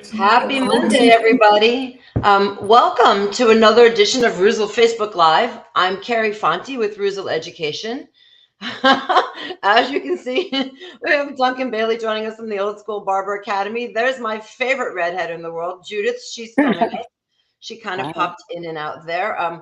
Happy Monday, everybody. Welcome to another edition of Ruzel Facebook Live. I'm Carrie Fonte with Ruzel Education. As you can see, we have Duncan Baily joining us from the Old School Barber Academy. There's my favorite redhead in the world, Judith. She's filming us. She kind of popped in and out there.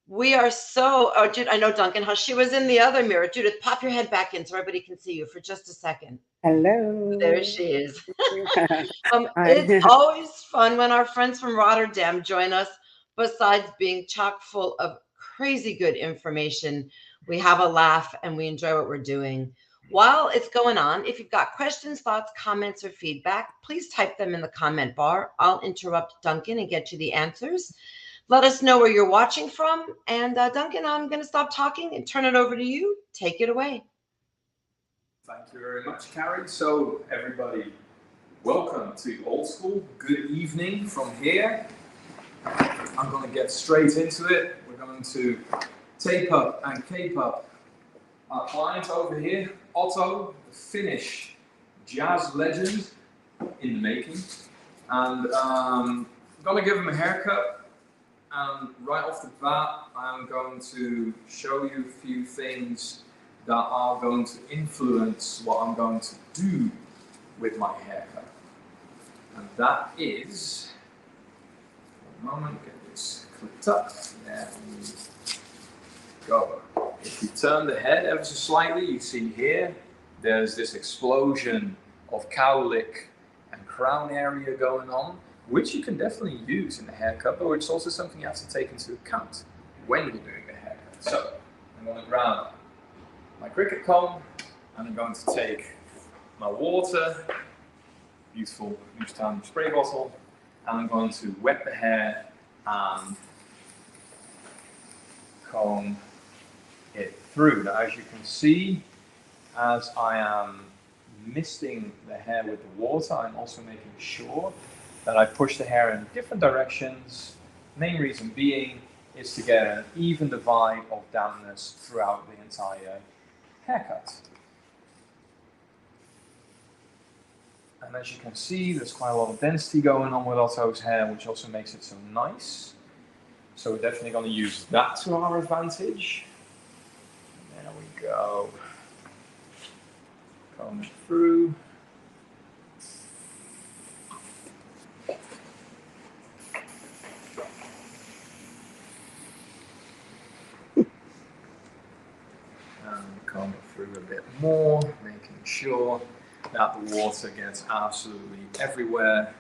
We are so, oh, Judith, I know Duncan, how she was in the other mirror. Judith, pop your head back in so everybody can see you for just a second. Hello. There she is. It's always fun when our friends from Rotterdam join us. Besides being chock full of crazy good information, we have a laugh and we enjoy what we're doing. While it's going on, if you've got questions, thoughts, comments, or feedback, please type them in the comment bar. I'll interrupt Duncan and get you the answers. Let us know where you're watching from. And Duncan, I'm going to stop talking and turn it over to you. Take it away. Thank you very much, Carrie. So, everybody, welcome to Old School. Good evening from here. I'm going to get straight into it. We're going to tape up and cape up our client over here, Otto, the Finnish jazz legend in the making. And I'm going to give him a haircut. And right off the bat, I'm going to show you a few things that are going to influence what I'm going to do with my haircut. And that is, for a moment, get this clipped up. There we go. If you turn the head ever so slightly, you see here, there's this explosion of cowlick and crown area going on, which you can definitely use in the haircut, but it's also something you have to take into account when you're doing the haircut. So, I'm going to grab my cricket comb, and I'm going to take my water, beautiful Newtown spray bottle, and I'm going to wet the hair and comb it through. Now, as you can see, as I am misting the hair with the water, I'm also making sure that I push the hair in different directions. Main reason being is to get an even divide of dampness throughout the entire haircut. And as you can see, there's quite a lot of density going on with Otto's hair, which also makes it so nice. So we're definitely going to use that to our advantage. There we go. Comb it through. Comb it through a bit more, making sure that the water gets absolutely everywhere.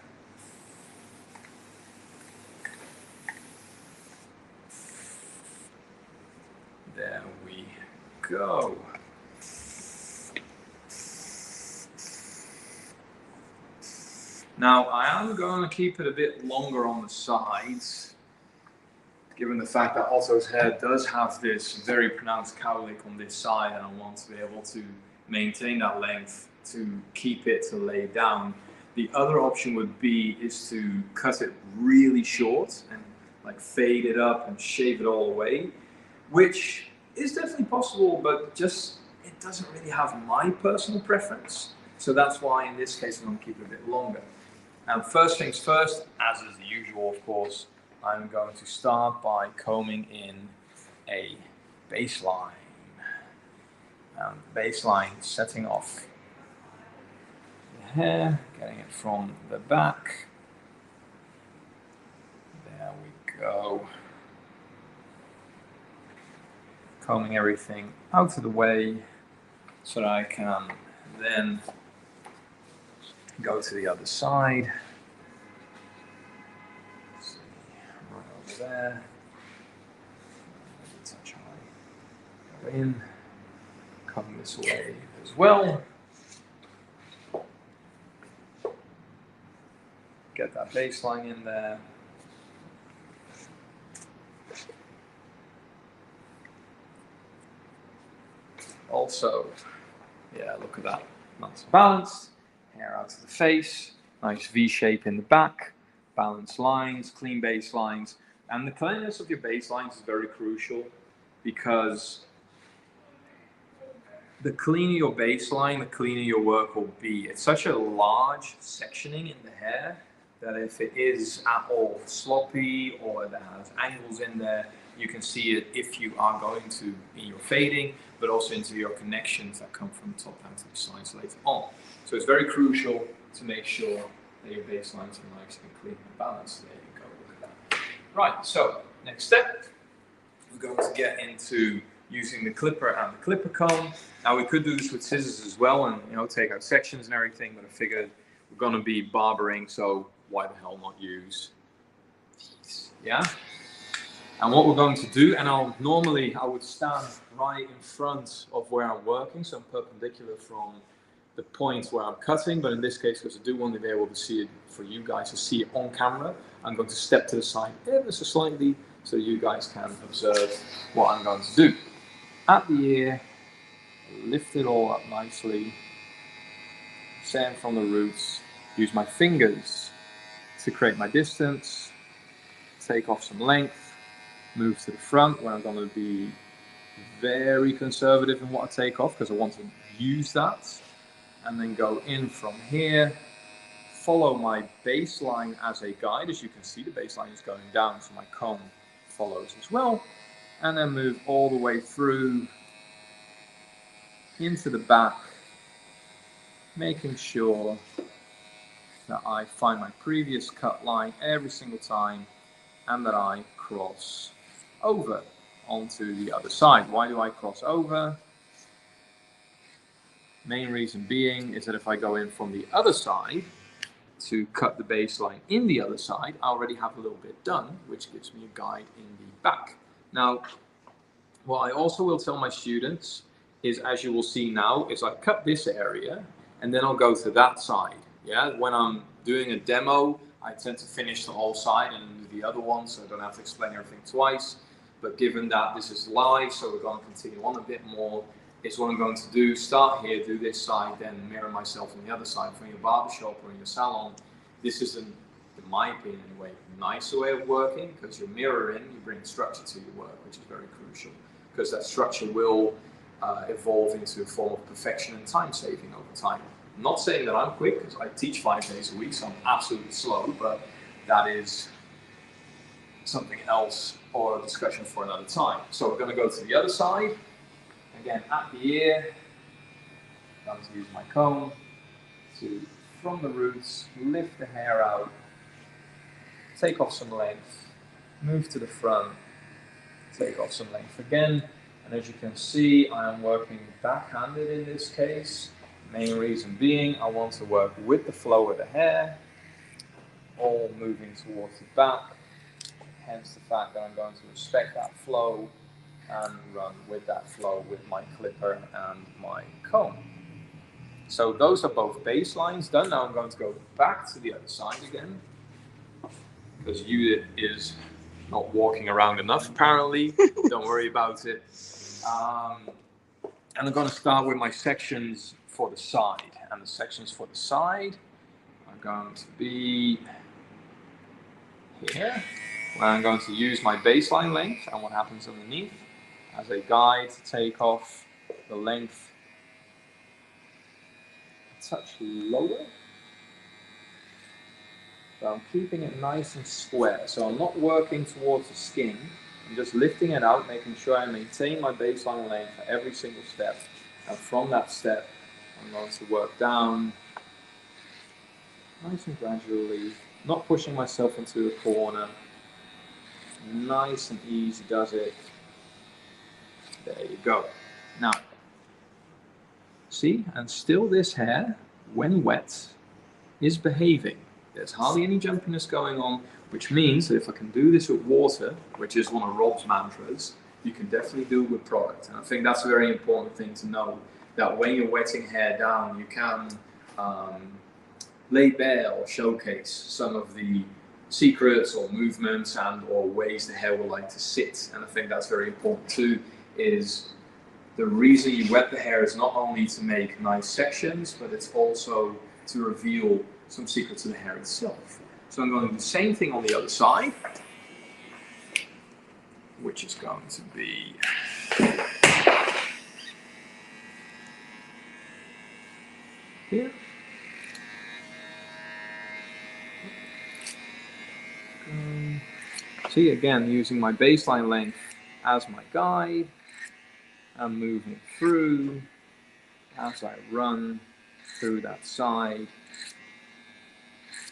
There we go. Now I am going to keep it a bit longer on the sides, given the fact that Otto's hair does have this very pronounced cowlick on this side, and I want to be able to maintain that length to keep it to lay down. The other option is to cut it really short and like fade it up and shave it all away, which is definitely possible, but just it doesn't really have my personal preference. So that's why in this case I'm going to keep it a bit longer. And first things first, as is the usual, of course, I'm going to start by combing in a baseline. Baseline, setting off the hair, getting it from the back. There we go. Combing everything out of the way so that I can then go to the other side. There, touch high, go in, come this way as well, get that baseline in there, also, yeah, look at that, nice balanced, hair out of the face, nice V shape in the back, balanced lines, clean baselines. And the cleanliness of your baselines is very crucial, because the cleaner your baseline, the cleaner your work will be. It's such a large sectioning in the hair that if it is at all sloppy or that has angles in there, you can see it if you are going to in your fading, but also into your connections that come from the top down to the sides later on. So it's very crucial to make sure that your baselines are nice and clean and balanced. There you go, look at that. Right, so next step, we're going to get into using the clipper and the clipper comb. Now we could do this with scissors as well and take out sections and everything, but I figured we're going to be barbering, so why the hell not use these, yeah? And what we're going to do, and I would stand right in front of where I'm working, so I'm perpendicular from the point where I'm cutting, but in this case, because I do want to be able to see it for you guys to see it on camera, I'm going to step to the side ever so slightly so you guys can observe what I'm going to do. At the ear, lift it all up nicely, sand from the roots, use my fingers to create my distance, take off some length, move to the front where I'm going to be very conservative in what I take off because I want to use that, and then go in from here, follow my baseline as a guide. As you can see, the baseline is going down, so my comb follows as well, and then move all the way through into the back, making sure that I find my previous cut line every single time and that I cross over onto the other side. Why do I cross over? Main reason being is that if I go in from the other side to cut the baseline in the other side, I already have a little bit done, which gives me a guide in the back. Now, what I also will tell my students is, as you will see now, is I cut this area and then I'll go to that side. Yeah, when I'm doing a demo, I tend to finish the whole side and do the other one, so I don't have to explain everything twice. But given that this is live, so we're going to continue on a bit more, is what I'm going to do. Start here, do this side, then mirror myself on the other side. From your barbershop or in your salon, this is, in my opinion anyway, a nicer way of working, because you're mirroring, you bring structure to your work, which is very crucial, because that structure will evolve into a form of perfection and time saving over time. I'm not saying that I'm quick, because I teach 5 days a week, so I'm absolutely slow, but that is something else or a discussion for another time. So we're going to go to the other side. Again, at the ear, I'm going to use my comb to, from the roots, lift the hair out, take off some length, move to the front, take off some length again. And as you can see, I am working backhanded in this case. Main reason being, I want to work with the flow of the hair, all moving towards the back. Hence the fact that I'm going to respect that flow and run with that flow with my clipper and my comb. So those are both baselines done. Now I'm going to go back to the other side again, because Judith is not walking around enough apparently. Don't worry about it. And I'm going to start with my sections for the side. And the sections for the side are going to be here, where I'm going to use my baseline length and what happens underneath as a guide to take off the length a touch lower. So I'm keeping it nice and square. So I'm not working towards the skin. I'm just lifting it out, making sure I maintain my baseline length for every single step. And from that step, I'm going to work down nice and gradually, not pushing myself into a corner. Nice and easy does it. There you go. Now, see, and still this hair, when wet, is behaving. There's hardly any jumpiness going on, which means that if I can do this with water, which is one of Rob's mantras, you can definitely do it with product. And I think that's a very important thing to know, that when you're wetting hair down, you can lay bare or showcase some of the secrets or movements and or ways the hair will like to sit. And I think that's very important too, is the reason you wet the hair is not only to make nice sections, but it's also to reveal some secrets of the hair itself. So I'm going to do the same thing on the other side, which is going to be here. See, again, using my baseline length as my guide, and moving through as I run through that side.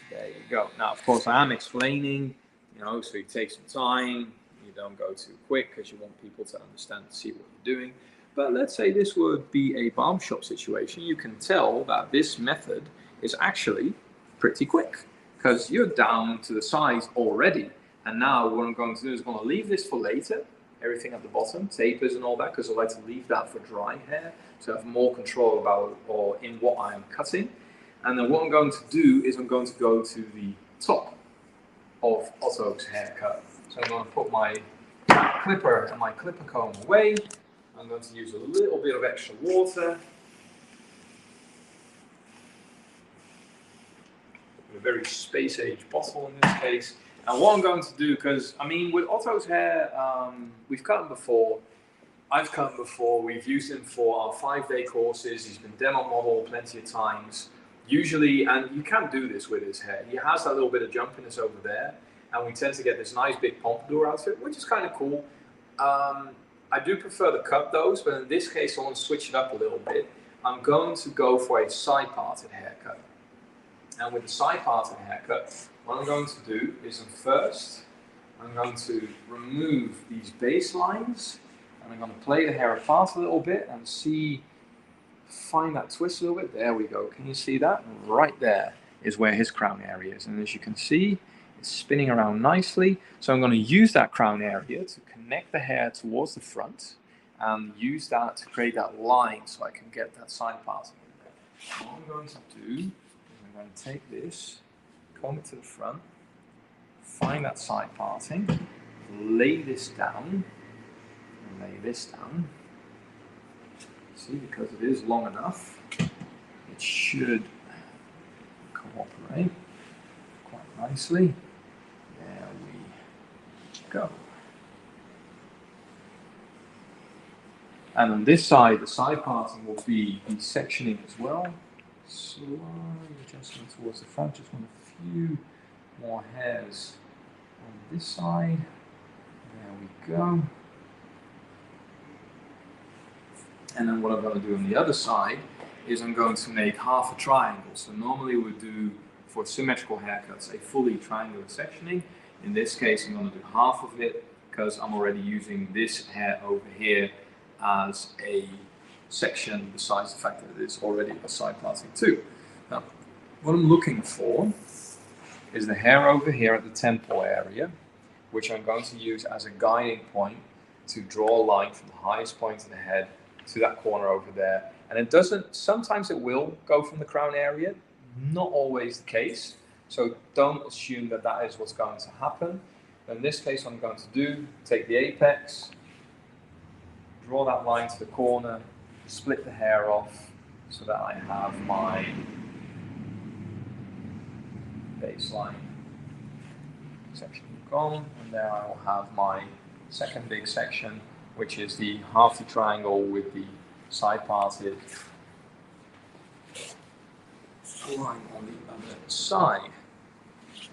There you go. Now, of course, I am explaining, so you take some time. You don't go too quick because you want people to understand and see what you're doing. But let's say this would be a barbershop situation. You can tell that this method is actually pretty quick because you're down to the size already. And now what I'm going to do is I'm going to leave this for later. Everything at the bottom, tapers and all that, because I like to leave that for dry hair, so I have more control about or in what I am cutting. And then what I'm going to do is I'm going to go to the top of Otto's haircut. So I'm going to put my clipper and my clipper comb away. I'm going to use a little bit of extra water. A very space-age bottle in this case. And what I'm going to do, because I mean, with Otto's hair, we've cut him before. I've cut him before. We've used him for our 5-day courses. He's been demo model plenty of times. Usually, and you can do this with his hair. He has that little bit of jumpiness over there, and we tend to get this nice big pompadour out of it, which is kind of cool. I do prefer to cut those, but in this case, I want to switch it up a little bit. I'm going to go for a side-parted haircut. And with the side-parted haircut, what I'm going to do is I'm going to remove these baselines, and I'm going to play the hair apart a little bit and find that twist a little bit. There we go. Can you see that? Right there is where his crown area is. And as you can see, it's spinning around nicely. So I'm going to use that crown area to connect the hair towards the front and use that to create that line so I can get that side parting in there. What I'm going to do is I'm going to take this, comb it to the front, find that side parting, lay this down, and lay this down. See, because it is long enough, it should cooperate quite nicely. There we go. And on this side, the side parting will be the sectioning as well. Slight adjustment towards the front, just want a few more hairs on this side. There we go. And then what I'm going to do on the other side is I'm going to make half a triangle. So normally we do, for symmetrical haircuts, a fully triangular sectioning. In this case, I'm going to do half of it because I'm already using this hair over here as a section, besides the fact that it's already a side parting too. Now, what I'm looking for is the hair over here at the temple area, which I'm going to use as a guiding point to draw a line from the highest point of the head to that corner over there. And it doesn't, sometimes it will go from the crown area, not always the case. So don't assume that that is what's going to happen. In this case, what I'm going to do, take the apex, draw that line to the corner, split the hair off so that I have my baseline section gone, and there I will have my second big section, which is the half the triangle with the side parted line on the other side.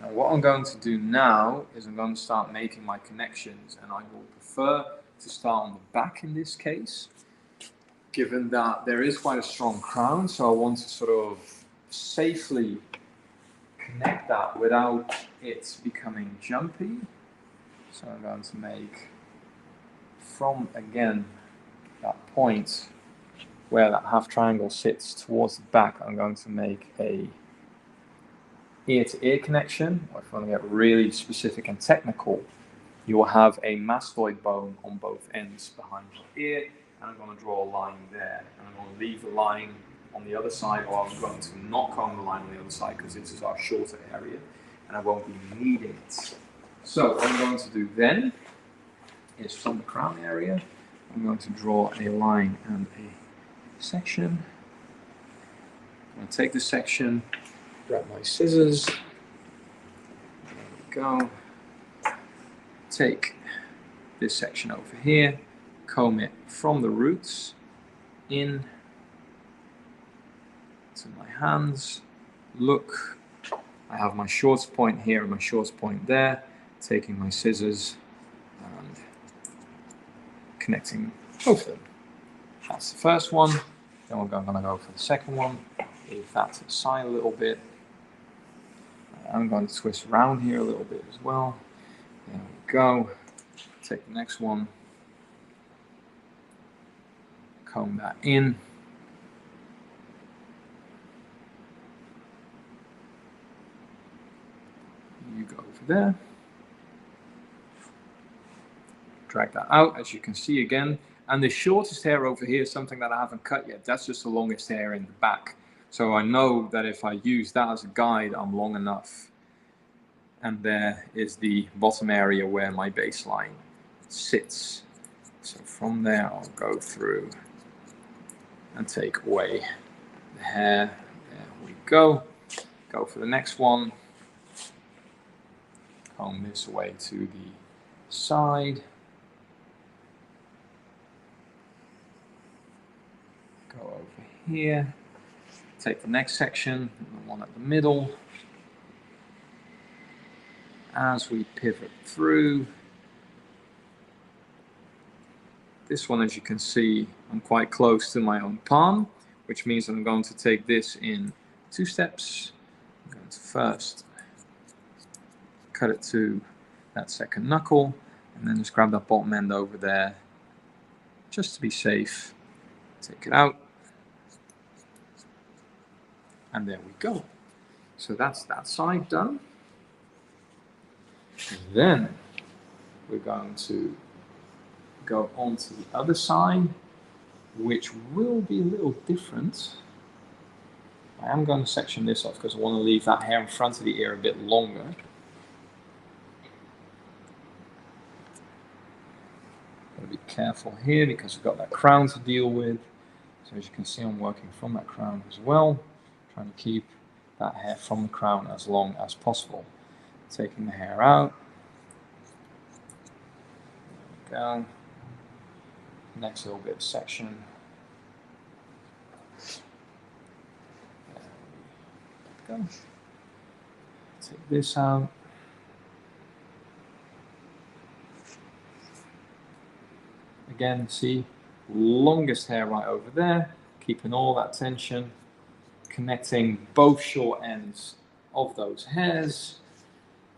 Now what I'm going to do now is I'm going to start making my connections, and I will prefer to start on the back in this case, given that there is quite a strong crown, so I want to sort of safely connect that without it becoming jumpy. So I'm going to make from, again, that point where that half triangle sits towards the back, I'm going to make a ear-to-ear connection. Or if you want to get really specific and technical, you will have a mastoid bone on both ends behind your ear, and I'm going to draw a line there, and I'm going to leave the line on the other side, or I'm going to not comb the line on the other side because this is our shorter area and I won't be needing it. So what I'm going to do then is from the crown area, I'm going to draw a line and a section. I'm going to take this section, grab my scissors, there we go, take this section over here, comb it from the roots in to my hands. Look, I have my shortest point here and my shortest point there. taking my scissors and connecting both of them. That's the first one. Then we're going to go for the second one. Leave that to the side a little bit. I'm going to twist around here a little bit as well. There we go. Take the next one. Comb that in. You go over there. Drag that out, as you can see again. And the shortest hair over here is something that I haven't cut yet. That's just the longest hair in the back. So I know that if I use that as a guide, I'm long enough. And there is the bottom area where my baseline sits. So from there, I'll go through and take away the hair. There we go. Go for the next one. Comb this away to the side. Go over here. Take the next section, the one at the middle. As we pivot through, this one, as you can see, I'm quite close to my own palm, which means I'm going to take this in 2 steps. I'm going to first cut it to that second knuckle, and then just grab that bottom end over there, just to be safe. Take it out, and there we go. So that's that side done. And then we're going to go on to the other side, which will be a little different. I am going to section this off because I want to leave that hair in front of the ear a bit longer. Got to be careful here because we've got that crown to deal with. So as you can see, I'm working from that crown as well, trying to keep that hair from the crown as long as possible. Taking the hair out. There we go. Next little bit of section. There we go. Take this out. Again, see, longest hair right over there, keeping all that tension, connecting both short ends of those hairs,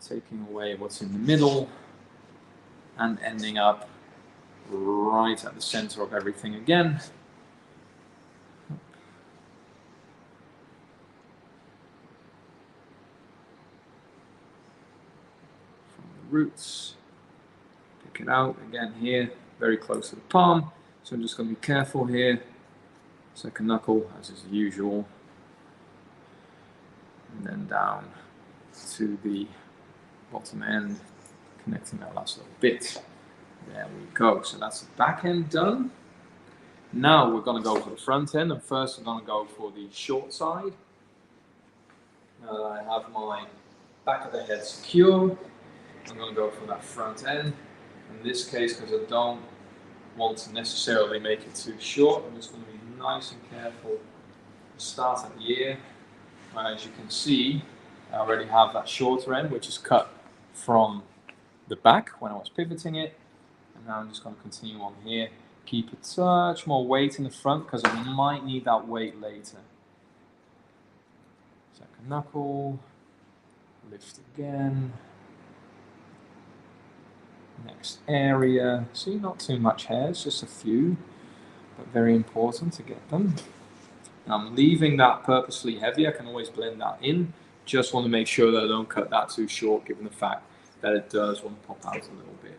taking away what's in the middle, and ending up right at the center of everything again. From the roots, pick it out again here, very close to the palm. So I'm just going to be careful here. Second knuckle, as is usual. And then down to the bottom end, connecting that last little bit. There we go. So that's the back end done. Now we're going to go for the front end, and first I'm going to go for the short side. Now that I have my back of the head secure, I'm going to go for that front end. In this case, because I don't want to necessarily make it too short, I'm just going to be nice and careful to start at the ear. As you can see, I already have that shorter end, which is cut from the back when I was pivoting it. And now I'm just going to continue on here. Keep a touch more weight in the front because I might need that weight later. Second knuckle, lift again. Next area, see, not too much hair, it's just a few, but very important to get them. And I'm leaving that purposely heavy. I can always blend that in. Just want to make sure that I don't cut that too short, given the fact that it does want to pop out a little bit.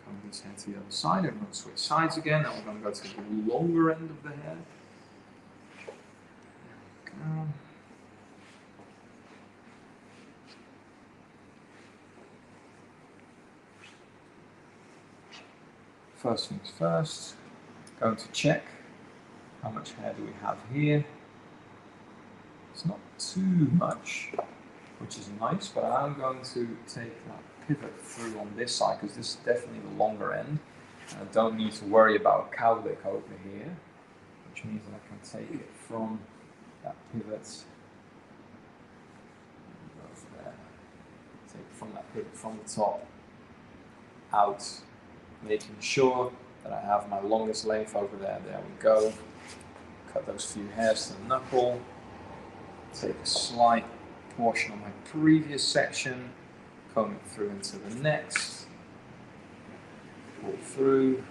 Come this head to the other side. I'm going to switch sides again. Now we're going to go to the longer end of the hair. There we go. First things first, going to check how much hair do we have here. It's not too much, which is nice, but I'm going to take that pivot through on this side because this is definitely the longer end. I don't need to worry about cowlick over here, which means that I can take it from that pivot over there. Take it from that pivot from the top out, making sure that I have my longest length over there. There we go. Cut those few hairs to the knuckle. Take a slight portion of my previous section, comb it through into the next. Pull through.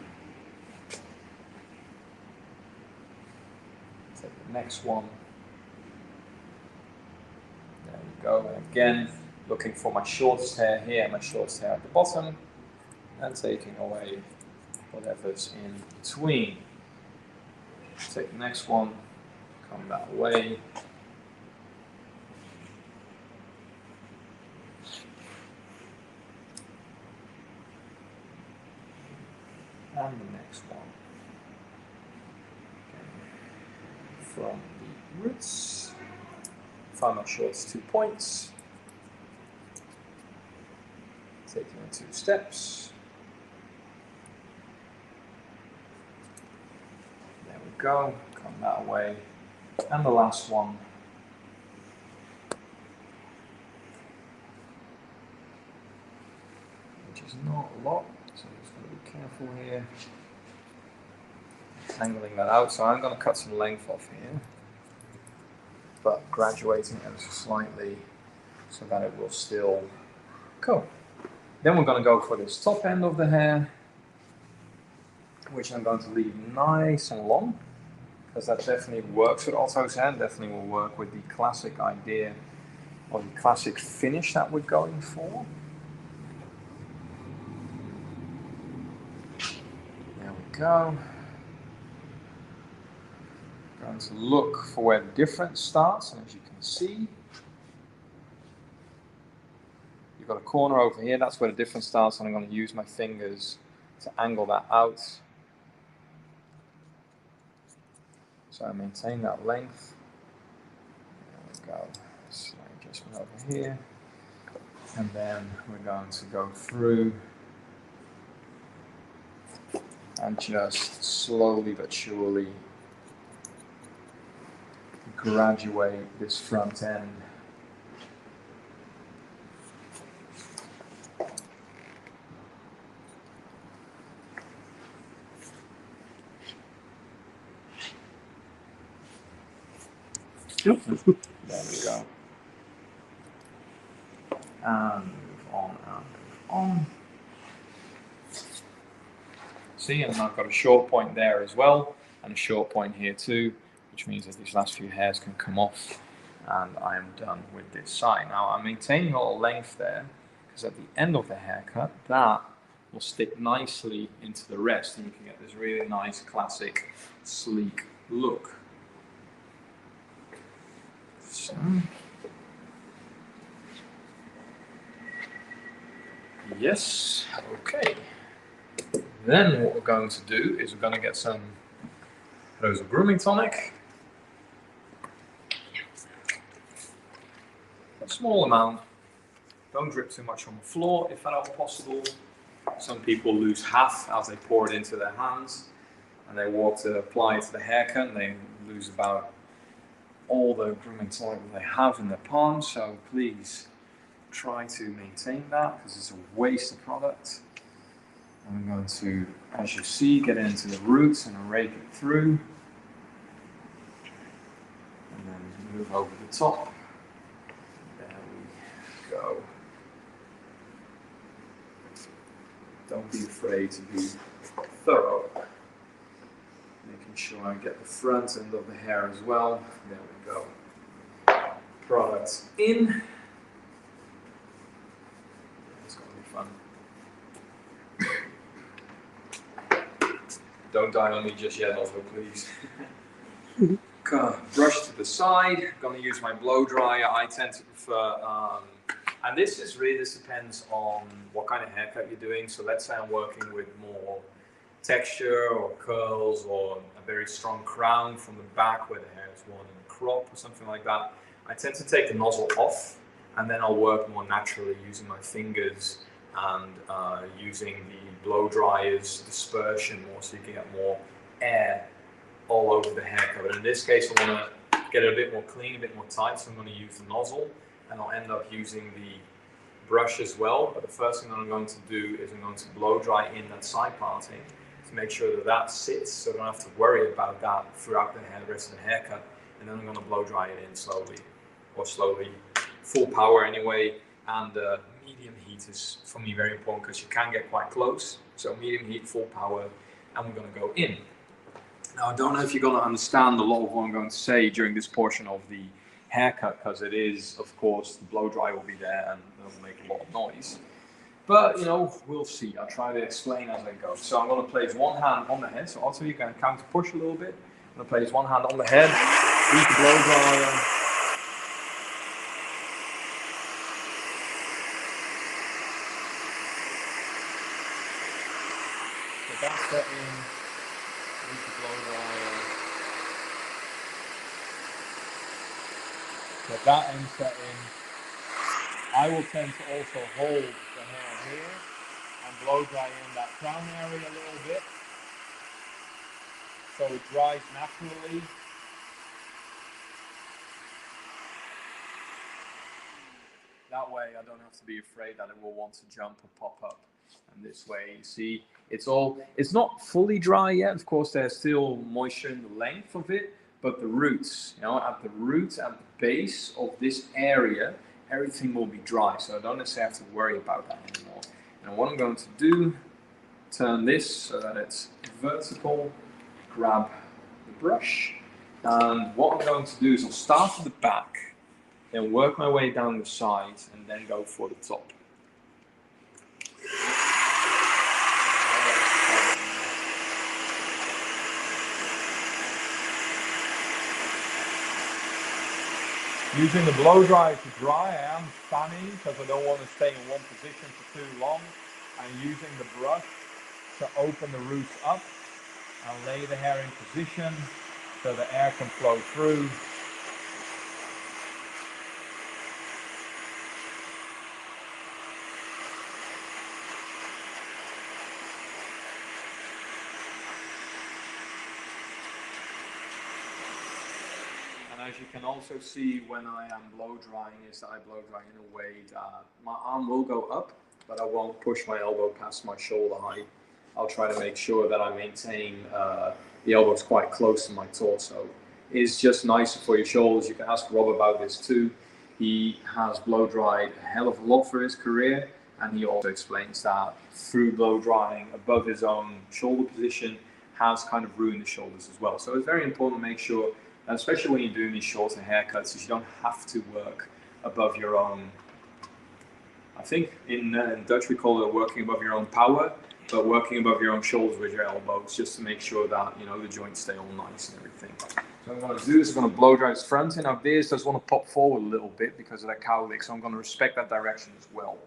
Take the next one. There we go. And again, looking for my shortest hair here, my shortest hair at the bottom, and taking away whatever's in between. Take the next one, come that way. And the next one. Okay. From the roots, find my shortest 2 points. Taking in 2 steps. There we go, come that way. And the last one. Which is not a lot, so I'm just going to be careful here. Tangling that out, so I'm going to cut some length off here, but graduating ever so slightly so that it will still go. Then we're going to go for this top end of the hair, which I'm going to leave nice and long, because that definitely works with Otto's hair, definitely will work with the classic idea or the classic finish that we're going for. There we go. Going to look for where the difference starts, and as you can see, you've got a corner over here, that's where the difference starts, and I'm going to use my fingers to angle that out. So I maintain that length. There we go. Slight adjustment over here. And then we're going to go through and just slowly but surely graduate this front end. There we go. And move on and move on. See, and I've got a short point there as well, and a short point here too, which means that these last few hairs can come off, and I am done with this side. Now I'm maintaining a little length there, because at the end of the haircut, that will stick nicely into the rest, and you can get this really nice, classic, sleek look. So, yes, okay. Then what we're going to do is we're going to get some Rose of Grooming Tonic. A small amount. Don't drip too much on the floor if at all possible. Some people lose half as they pour it into their hands, and they walk to apply it to the haircut, and they lose about all the grooming tonic that they have in their palms. So please try to maintain that, because it's a waste of product. I'm going to, as you see, get into the roots and rake it through, and then move over the top. There we go. Don't be afraid to be thorough. Making sure I get the front end of the hair as well. There we go. Product in. It's going to be fun. Don't die on me just yet, also, please. Brush to the side. I'm going to use my blow dryer. I tend to prefer, and this depends on what kind of haircut you're doing. So let's say I'm working with more texture or curls, or a very strong crown from the back where the hair is worn in a crop or something like that. I tend to take the nozzle off, and then I'll work more naturally using my fingers and using the blow dryer's dispersion more, so you can get more air all over the haircut. But in this case, I want to get it a bit more clean, a bit more tight, so I'm going to use the nozzle, and I'll end up using the brush as well, but the first thing that I'm going to do is I'm going to blow dry in that side parting to make sure that that sits, so I don't have to worry about that throughout the rest of the haircut. And then I'm going to blow dry it in slowly, full power anyway. And medium heat is for me very important because you can get quite close. So medium heat, full power, and we're going to go in. Now I don't know if you're going to understand a lot of what I'm going to say during this portion of the haircut, because it is, of course, the blow dry will be there and it'll make a lot of noise. But, you know, we'll see. I'll try to explain as I go. So I'm going to place one hand on the head. So also you can counter push a little bit. I'm going to place one hand on the head, use the blow dryer. Get that set in, use the blow dryer. Get that end set in. I will tend to also hold the hair here and blow dry in that crown area a little bit so it dries naturally. That way I don't have to be afraid that it will want to jump or pop up. And this way, you see, it's not fully dry yet. Of course, there's still moisture in the length of it, but the roots, you know, at the roots, at the base of this area, everything will be dry. So I don't necessarily have to worry about that anymore. And what I'm going to do, turn this so that it's vertical, grab the brush. And what I'm going to do is I'll start at the back, then work my way down the sides, and then go for the top. Using the blow dryer to dry, I am fanning because I don't want to stay in one position for too long. I'm using the brush to open the roots up and lay the hair in position so the air can flow through. As you can also see when I am blow drying, is that I blow dry in a way that my arm will go up, but I won't push my elbow past my shoulder height. I'll try to make sure that I maintain the elbows quite close to my torso. It's just nicer for your shoulders. You can ask Rob about this too. He has blow dried a hell of a lot for his career, and he also explains that through blow drying above his own shoulder position has kind of ruined the shoulders as well. So it's very important to make sure, especially when you're doing these shorter haircuts, is you don't have to work above your own, I think in Dutch we call it working above your own power, but working above your own shoulders with your elbows, just to make sure that, you know, the joints stay all nice and everything. So what I'm going to do is I'm going to blow dry his front, and now this does want to pop forward a little bit because of that cowlick, so I'm going to respect that direction as well.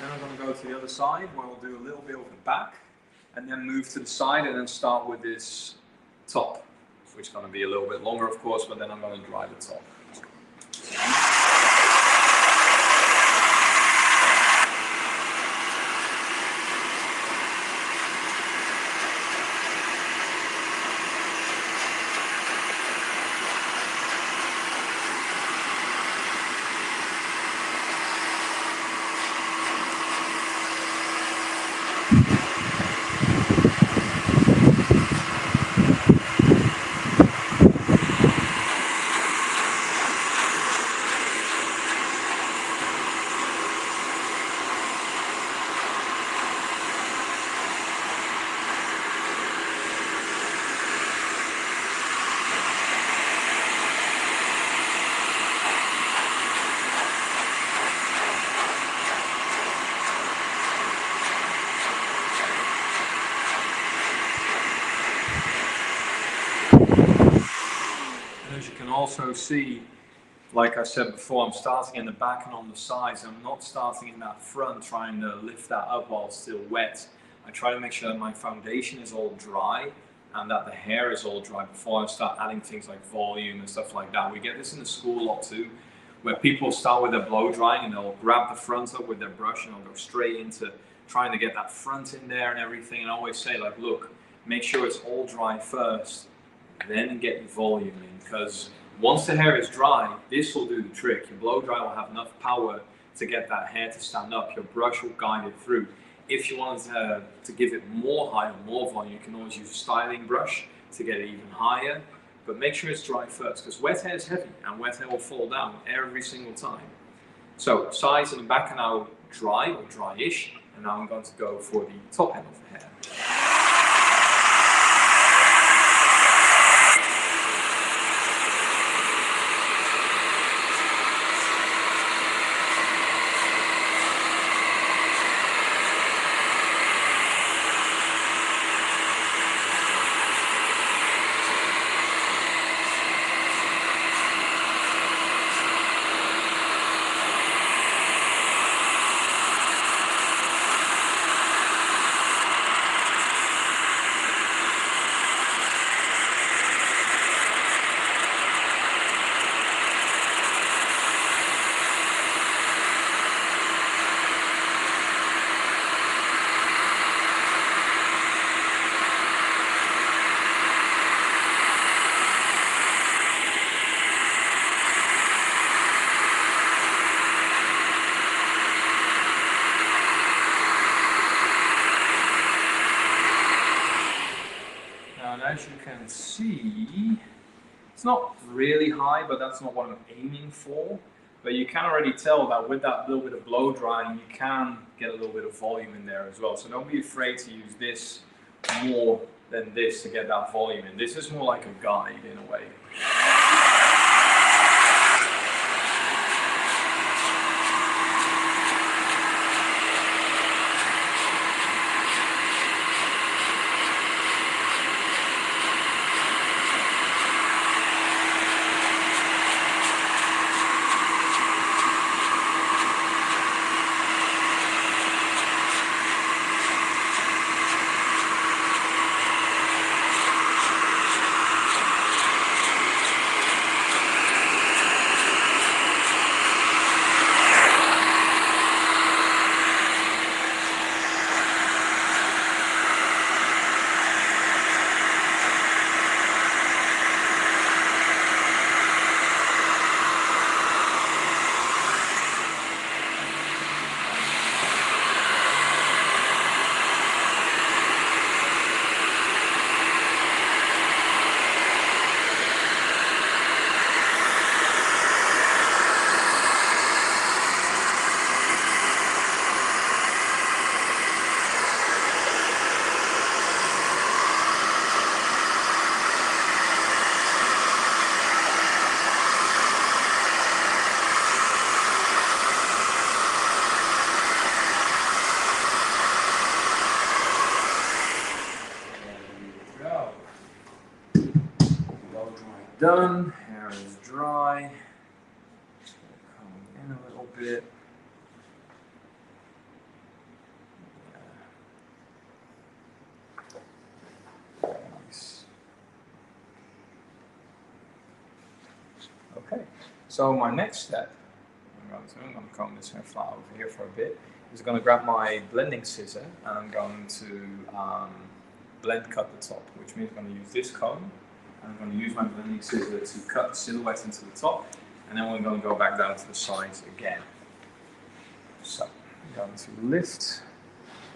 Then I'm going to go to the other side where we'll do a little bit of the back and then move to the side and then start with this top, which is going to be a little bit longer of course, but then I'm going to dry the top. As you can also see, like I said before, I'm starting in the back and on the sides. I'm not starting in that front trying to lift that up while it's still wet. I try to make sure that my foundation is all dry and that the hair is all dry before I start adding things like volume and stuff like that. We get this in the school a lot too, where people start with their blow drying and they'll grab the front up with their brush and they'll go straight into trying to get that front in there and everything. And I always say, like, look, make sure it's all dry first, then get your volume in, because once the hair is dry, this will do the trick. Your blow dry will have enough power to get that hair to stand up. Your brush will guide it through. If you wanted to give it more height or more volume, you can always use a styling brush to get it even higher. But make sure it's dry first, because wet hair is heavy and wet hair will fall down every single time. So sides and the back are now dry or dry-ish, and now I'm going to go for the top end of the hair. As you can see, it's not really high, but that's not what I'm aiming for. But you can already tell that with that little bit of blow drying, you can get a little bit of volume in there as well. So don't be afraid to use this more than this to get that volume in. This is more like a guide in a way. Done, hair is dry. Just gonna comb in a little bit. Nice. Okay, so my next step, I'm going to comb this hair flat over here for a bit, is going to grab my blending scissor and I'm going to blend cut the top, which means I'm going to use this comb. I'm going to use my blending scissor to cut the silhouette into the top, and then we're going to go back down to the sides again. So I'm going to lift,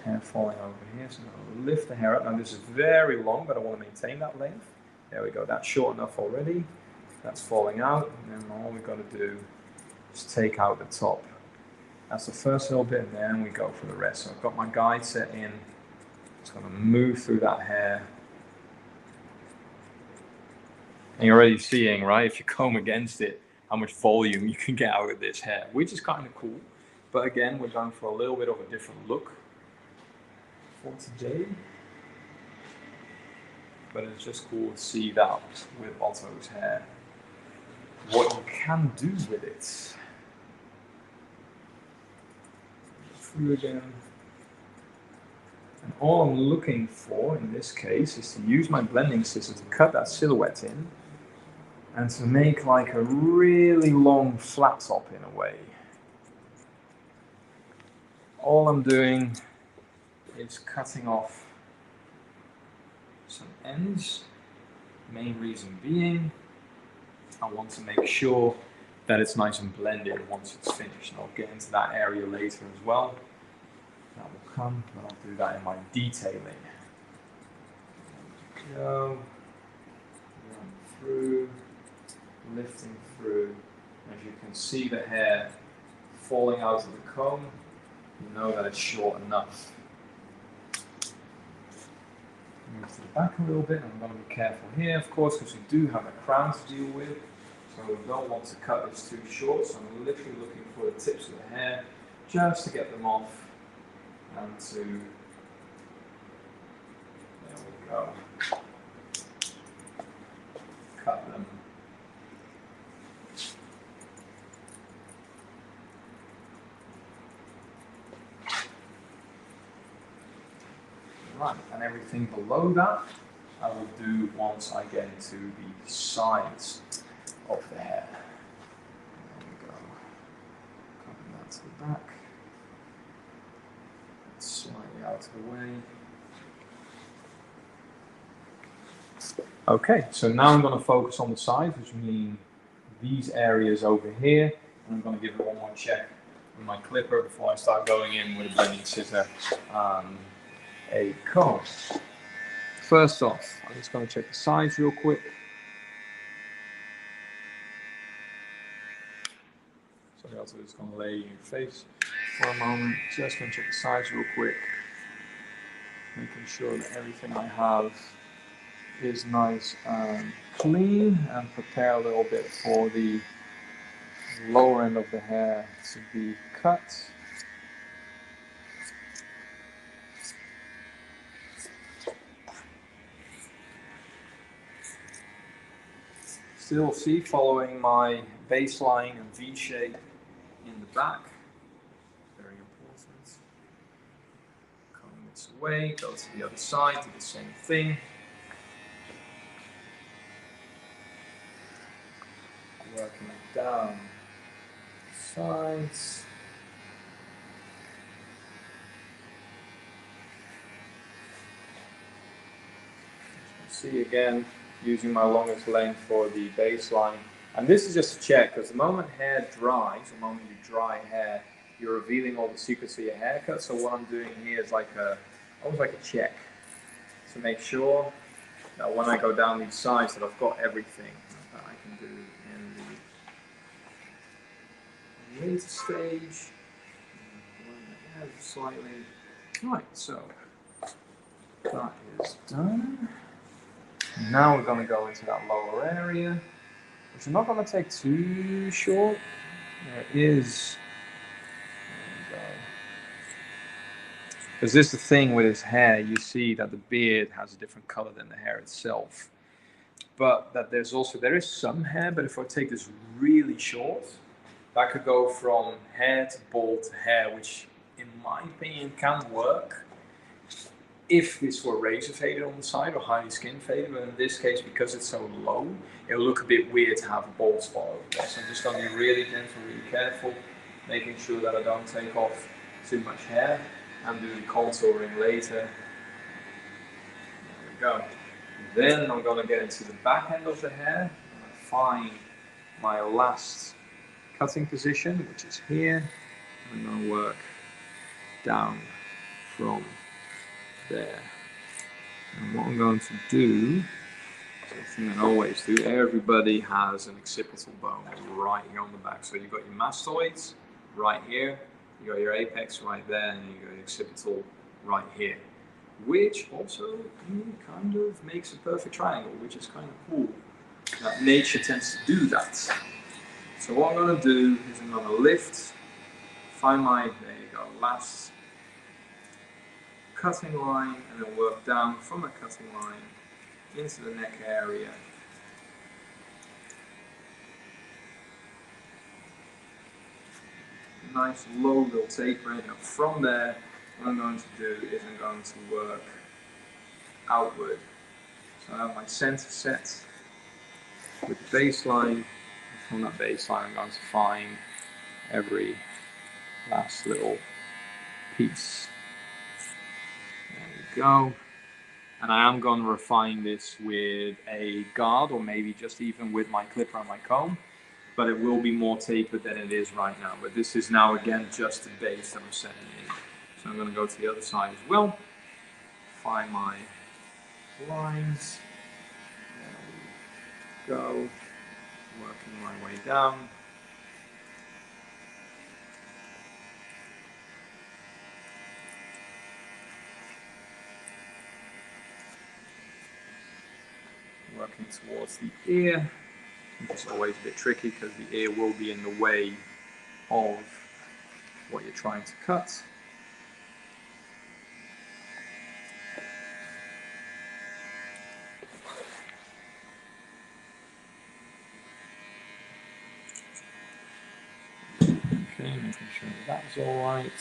hair falling over here, so I'm going to lift the hair up. Now this is very long, but I want to maintain that length. There we go, that's short enough already. That's falling out, and then all we're going to do is take out the top. That's the first little bit, and then we go for the rest. So I've got my guide set in. It's going to move through that hair. And you're already seeing, right, if you comb against it, how much volume you can get out of this hair, which is kind of cool. But again, we're going for a little bit of a different look for today. But it's just cool to see that with Otto's hair, what you can do with it. Through again, and all I'm looking for in this case is to use my blending scissors to cut that silhouette in and to make like a really long flat top in a way. All I'm doing is cutting off some ends. Main reason being, I want to make sure that it's nice and blended once it's finished. And I'll get into that area later as well. That will come, but I'll do that in my detailing. Go, run through, lifting through. As you can see the hair falling out of the comb, you know that it's short enough. Move to the back a little bit. I'm going to be careful here, of course, because we do have a crown to deal with. So we don't want to cut this too short. So I'm literally looking for the tips of the hair just to get them off and to, there we go, cut them. Right, and everything below that I will do once I get into the sides of the hair. There we go. Cutting that to the back. Slightly out of the way. Okay, so now I'm going to focus on the sides, which mean these areas over here. And I'm going to give it one more check with my clipper before I start going in with a blending scissor. A comb. First off, I'm just going to check the sides real quick. Sorry, also just going to lay in your face for a moment. Just going to check the sides real quick, making sure that everything I have is nice and clean, and prepare a little bit for the lower end of the hair to be cut. Still see, following my baseline and V shape in the back. Very important. Comb this away, go to the other side, do the same thing. Working it down the sides. See again, using my longest length for the baseline. And this is just a check, because the moment hair dries, the moment you dry hair, you're revealing all the secrets of your haircut. So what I'm doing here is like almost like a check to make sure that when I go down these sides that I've got everything that I can do in the later stage. Slightly. Right, so that is done. Now we're going to go into that lower area, which I'm not going to take too short. There is, there we go. Because this is the thing with his hair, you see that the beard has a different color than the hair itself. But that there is some hair, but if I take this really short, that could go from hair to bald to hair, which in my opinion can work if this were razor faded on the side or highly skin faded. But in this case, because it's so low, it'll look a bit weird to have a bald spot over there. So I'm just going to be really gentle, really careful, making sure that I don't take off too much hair, and do the contouring later. There we go. Then I'm going to get into the back end of the hair and find my last cutting position, which is here. I'm going to work down from there. And what I'm going to do, something I always do, everybody has an occipital bone right here on the back. So you've got your mastoids right here, you got your apex right there, and you got your occipital right here, which also kind of makes a perfect triangle, which is kind of cool. That nature tends to do that. So what I'm going to do is I'm going to lift, find my, there you go, last cutting line, and then work down from a cutting line into the neck area. Nice low little tapering, and from there what I'm going to do is I'm going to work outward. So I have my center set with the baseline. From that baseline, I'm going to find every last little piece. There we go. And I am going to refine this with a guard, or maybe just even with my clipper and my comb, but it will be more tapered than it is right now. But this is now again just the base that I'm setting in. So I'm going to go to the other side as well. Find my lines. There we go. Working my way down. Working towards the ear, which is always a bit tricky because the ear will be in the way of what you're trying to cut. Okay, making sure that's all right.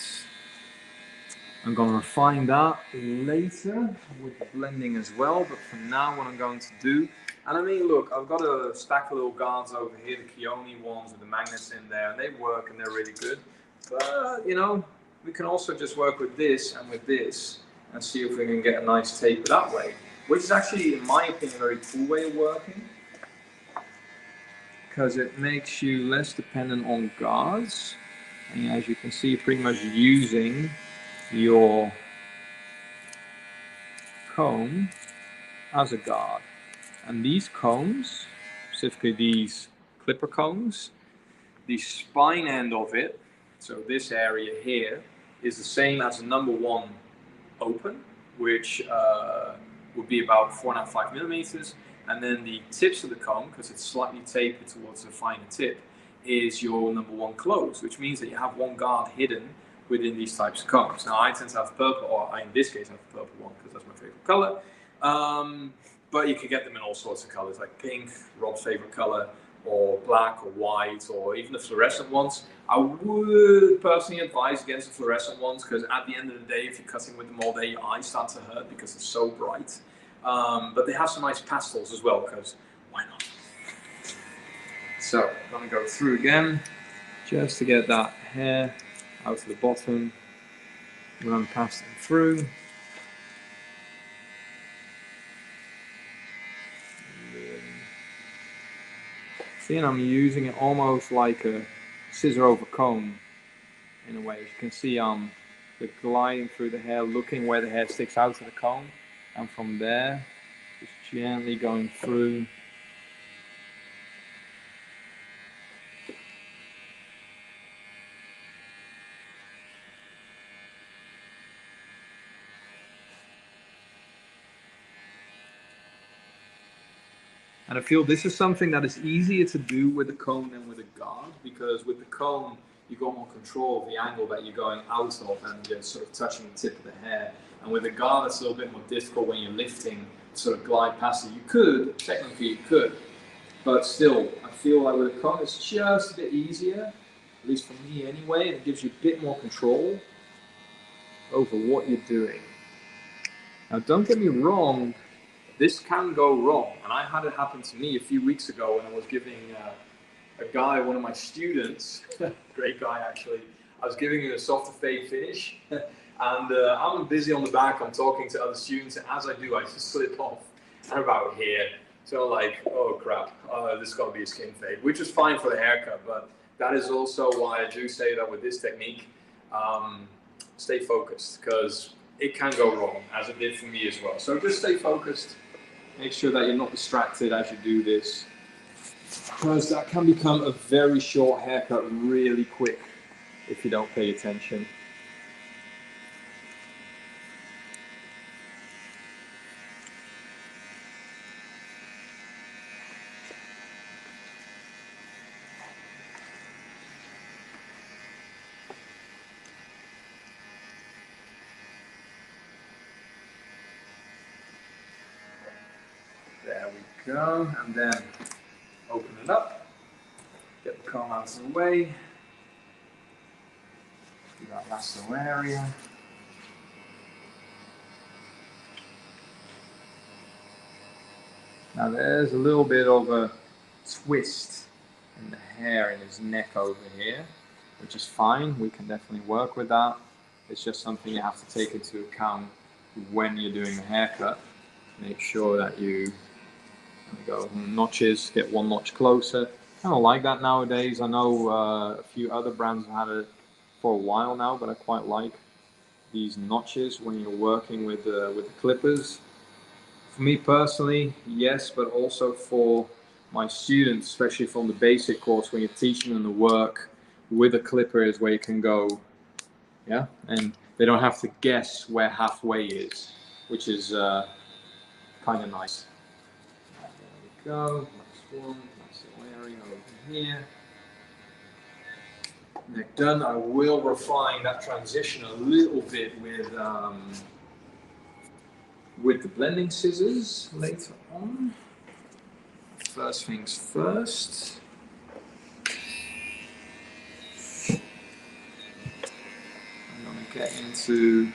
I'm going to refine that later with the blending as well, but for now what I'm going to do, and I mean look, I've got a stack of little guards over here, the Keone ones with the magnets in there, and they work and they're really good, but you know, we can also just work with this and see if we can get a nice taper that way, which is actually, in my opinion, a very cool way of working, because it makes you less dependent on guards, and as you can see, you're pretty much using your comb as a guard. And these combs, specifically these clipper combs, the spine end of it, so this area here, is the same as a number 1 open, which would be about 4.5 millimeters. And then the tips of the comb, because it's slightly tapered towards a finer tip, is your number 1 close, which means that you have one guard hidden within these types of combs. Now I tend to have purple, or in this case I have the purple one because that's my favorite color. But you can get them in all sorts of colors, like pink, Rob's favorite color, or black or white, or even the fluorescent ones. I would personally advise against the fluorescent ones because at the end of the day, if you're cutting with them all day, your eyes start to hurt because they're so bright. But they have some nice pastels as well, because why not? So I'm going to go through again just to get that hair out to the bottom, run past them through. See, and I'm using it almost like a scissor over comb in a way. As you can see, I'm gliding through the hair, looking where the hair sticks out of the comb, and from there, just gently going through. And I feel this is something that is easier to do with a comb than with a guard, because with the comb, you've got more control of the angle that you're going out of and you're sort of touching the tip of the hair. And with a guard, it's a little bit more difficult when you're lifting, sort of glide past it. You could, technically you could, but still, I feel like with a comb, it's just a bit easier, at least for me anyway, and it gives you a bit more control over what you're doing. Now, don't get me wrong, this can go wrong, and I had it happen to me a few weeks ago when I was giving a guy, one of my students, great guy actually, I was giving him a softer fade finish, and I'm busy on the back, I'm talking to other students, and as I do, I just slip off about here. So I'm like, oh crap, this is going to be a skin fade, which is fine for the haircut, but that is also why I do say that with this technique, stay focused, because it can go wrong, as it did for me as well. So just stay focused. Make sure that you're not distracted as you do this, because that can become a very short haircut really quick if you don't pay attention. There we go, and then open it up, get the comb out of the way, do that last little area. Now there's a little bit of a twist in the hair in his neck over here, which is fine. We can definitely work with that. It's just something you have to take into account when you're doing a haircut. Make sure that you go notches, get one notch closer. Kind of like that nowadays. I know a few other brands have had it for a while now, but I quite like these notches when you're working with the clippers. For me personally, yes, but also for my students, especially from the basic course, when you're teaching them the work with a clipper is where you can go, yeah, and they don't have to guess where halfway is, which is kind of nice. There we go, next one, nice little area over here. Neck done. I will refine that transition a little bit with the blending scissors later on. First things first. I'm going to get into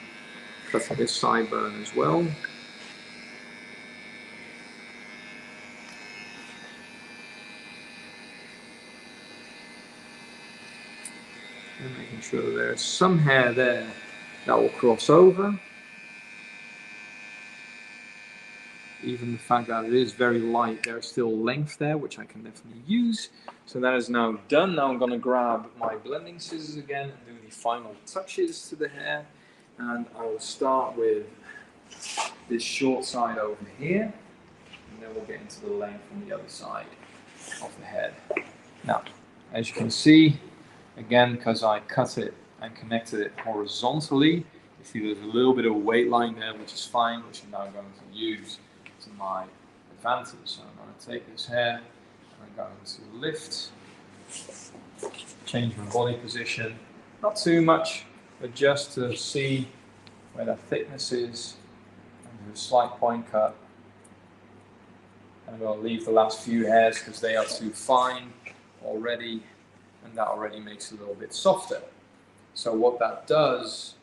cutting this sideburn as well. And making sure that there's some hair there that will cross over. Even the fact that it is very light, there's still length there, which I can definitely use. So that is now done. Now I'm going to grab my blending scissors again and do the final touches to the hair. And I will start with this short side over here. And then we'll get into the length on the other side of the head. Now, as you can see, again, because I cut it and connected it horizontally, you see there's a little bit of a weight line there, which is fine, which I'm now going to use to my advantage. So I'm going to take this hair and I'm going to lift, change my body position, not too much, but just to see where the thickness is, and do a slight point cut. I'm going to leave the last few hairs because they are too fine already, and that already makes it a little bit softer. So what that does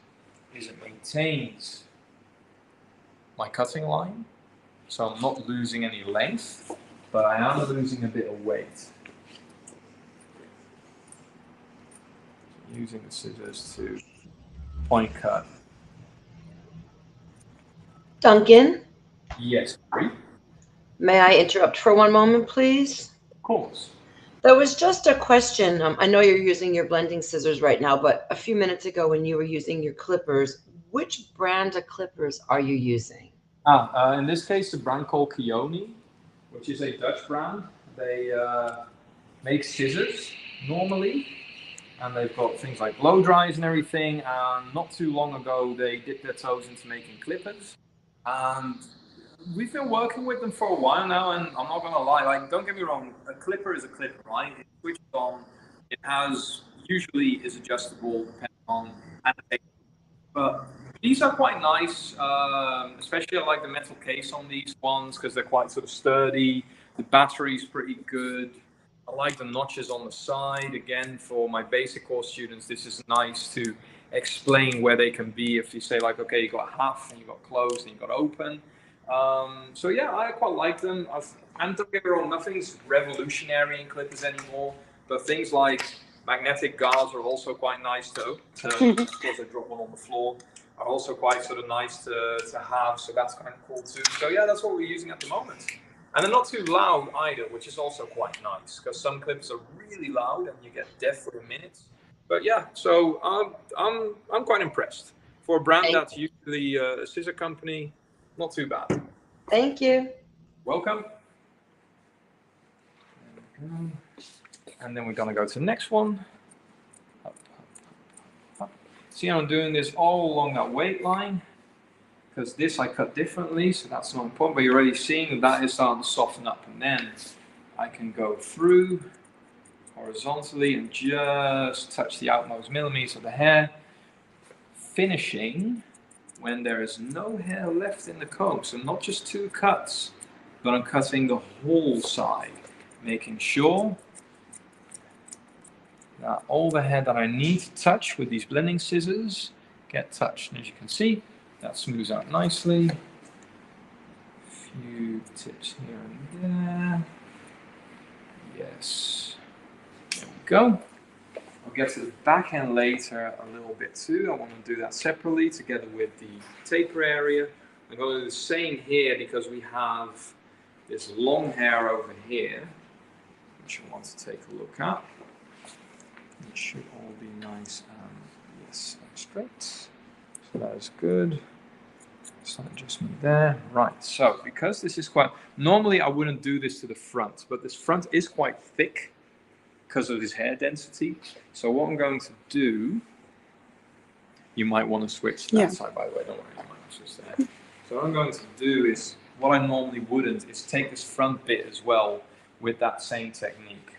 is it maintains my cutting line. So I'm not losing any length, but I am losing a bit of weight. Using the scissors to point cut. Duncan? Yes, Barry? May I interrupt for one moment, please? Of course. There was just a question. I know you're using your blending scissors right now, but a few minutes ago when you were using your clippers, which brand of clippers are you using? In this case, a brand called Keone, which is a Dutch brand. They make scissors normally, and they've got things like blow dries and everything. And not too long ago, they dipped their toes into making clippers. And we've been working with them for a while now, and I'm not going to lie, like, don't get me wrong, a clipper is a clipper, right? It switches on, it usually is adjustable depending on annotation. But these are quite nice, especially I like the metal case on these ones because they're quite sort of sturdy. The battery's pretty good. I like the notches on the side. Again, for my basic course students, this is nice to explain where they can be. If you say like, okay, you got half and you got closed and you got open. So yeah, I quite like them. And don't get me wrong, nothing's revolutionary in clippers anymore, but things like magnetic guards are also quite nice though. Of course, I dropped one on the floor. Are also quite sort of nice to have, so that's kind of cool too. So yeah, that's what we're using at the moment. And they're not too loud either, which is also quite nice, because some clips are really loud and you get deaf for a minute. But yeah, so I'm quite impressed. For a brand that's usually a scissor company, not too bad. Thank you. Welcome. And then we're going to go to the next one. Up, up, up. See how I'm doing this all along that weight line? Because this I cut differently, so that's not important. But you're already seeing that is starting to soften up. And then I can go through horizontally and just touch the outmost millimeters of the hair, finishing when there is no hair left in the comb. So not just two cuts, but I'm cutting the whole side, making sure that all the hair that I need to touch with these blending scissors get touched. And as you can see, that smooths out nicely. few tips here and there. Yes. There we go. I'll get to the back end later a little bit too. I want to do that separately together with the taper area. I'm going to do the same here because we have this long hair over here, which I want to take a look at. It should all be nice and yes, and straight. So that is good. Slight adjustment there. Right, so because this is quite, normally I wouldn't do this to the front, but this front is quite thick because of this hair density. So what I'm going to do, you might want to switch that side, by the way, don't worry, you might want to switch there. So what I'm going to do is, what I normally wouldn't, is take this front bit as well with that same technique.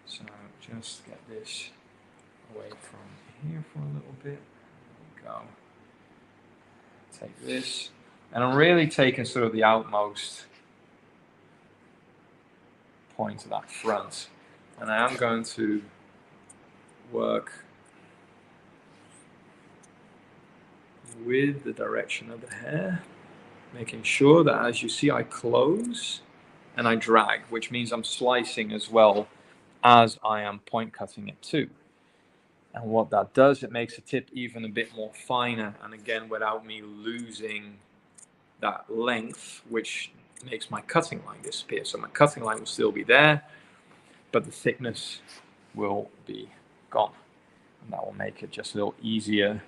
So just get this away from here for a little bit. There we go. Take this, and I'm really taking sort of the outmost point of that front. And I am going to work with the direction of the hair, making sure that as you see I close and I drag, which means I'm slicing as well as I am point cutting it too. And what that does, it makes the tip even a bit more finer, and again without me losing that length, which makes my cutting line disappear. So my cutting line will still be there, but the thickness will be gone. And that will make it just a little easier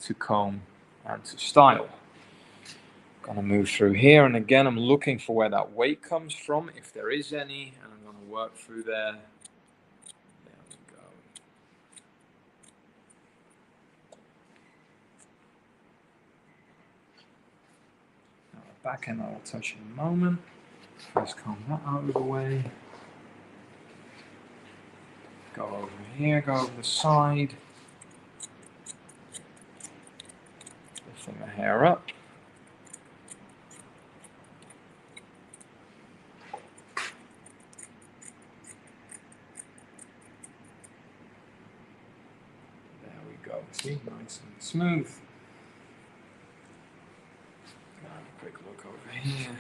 to comb and to style. Gonna move through here, and again I'm looking for where that weight comes from, if there is any, and I'm gonna work through there. There we go. Now the back end I will touch in a moment. First comb that out of the way. Go over here, go over the side. Lifting the hair up. There we go. See, nice and smooth. Have a quick look over here.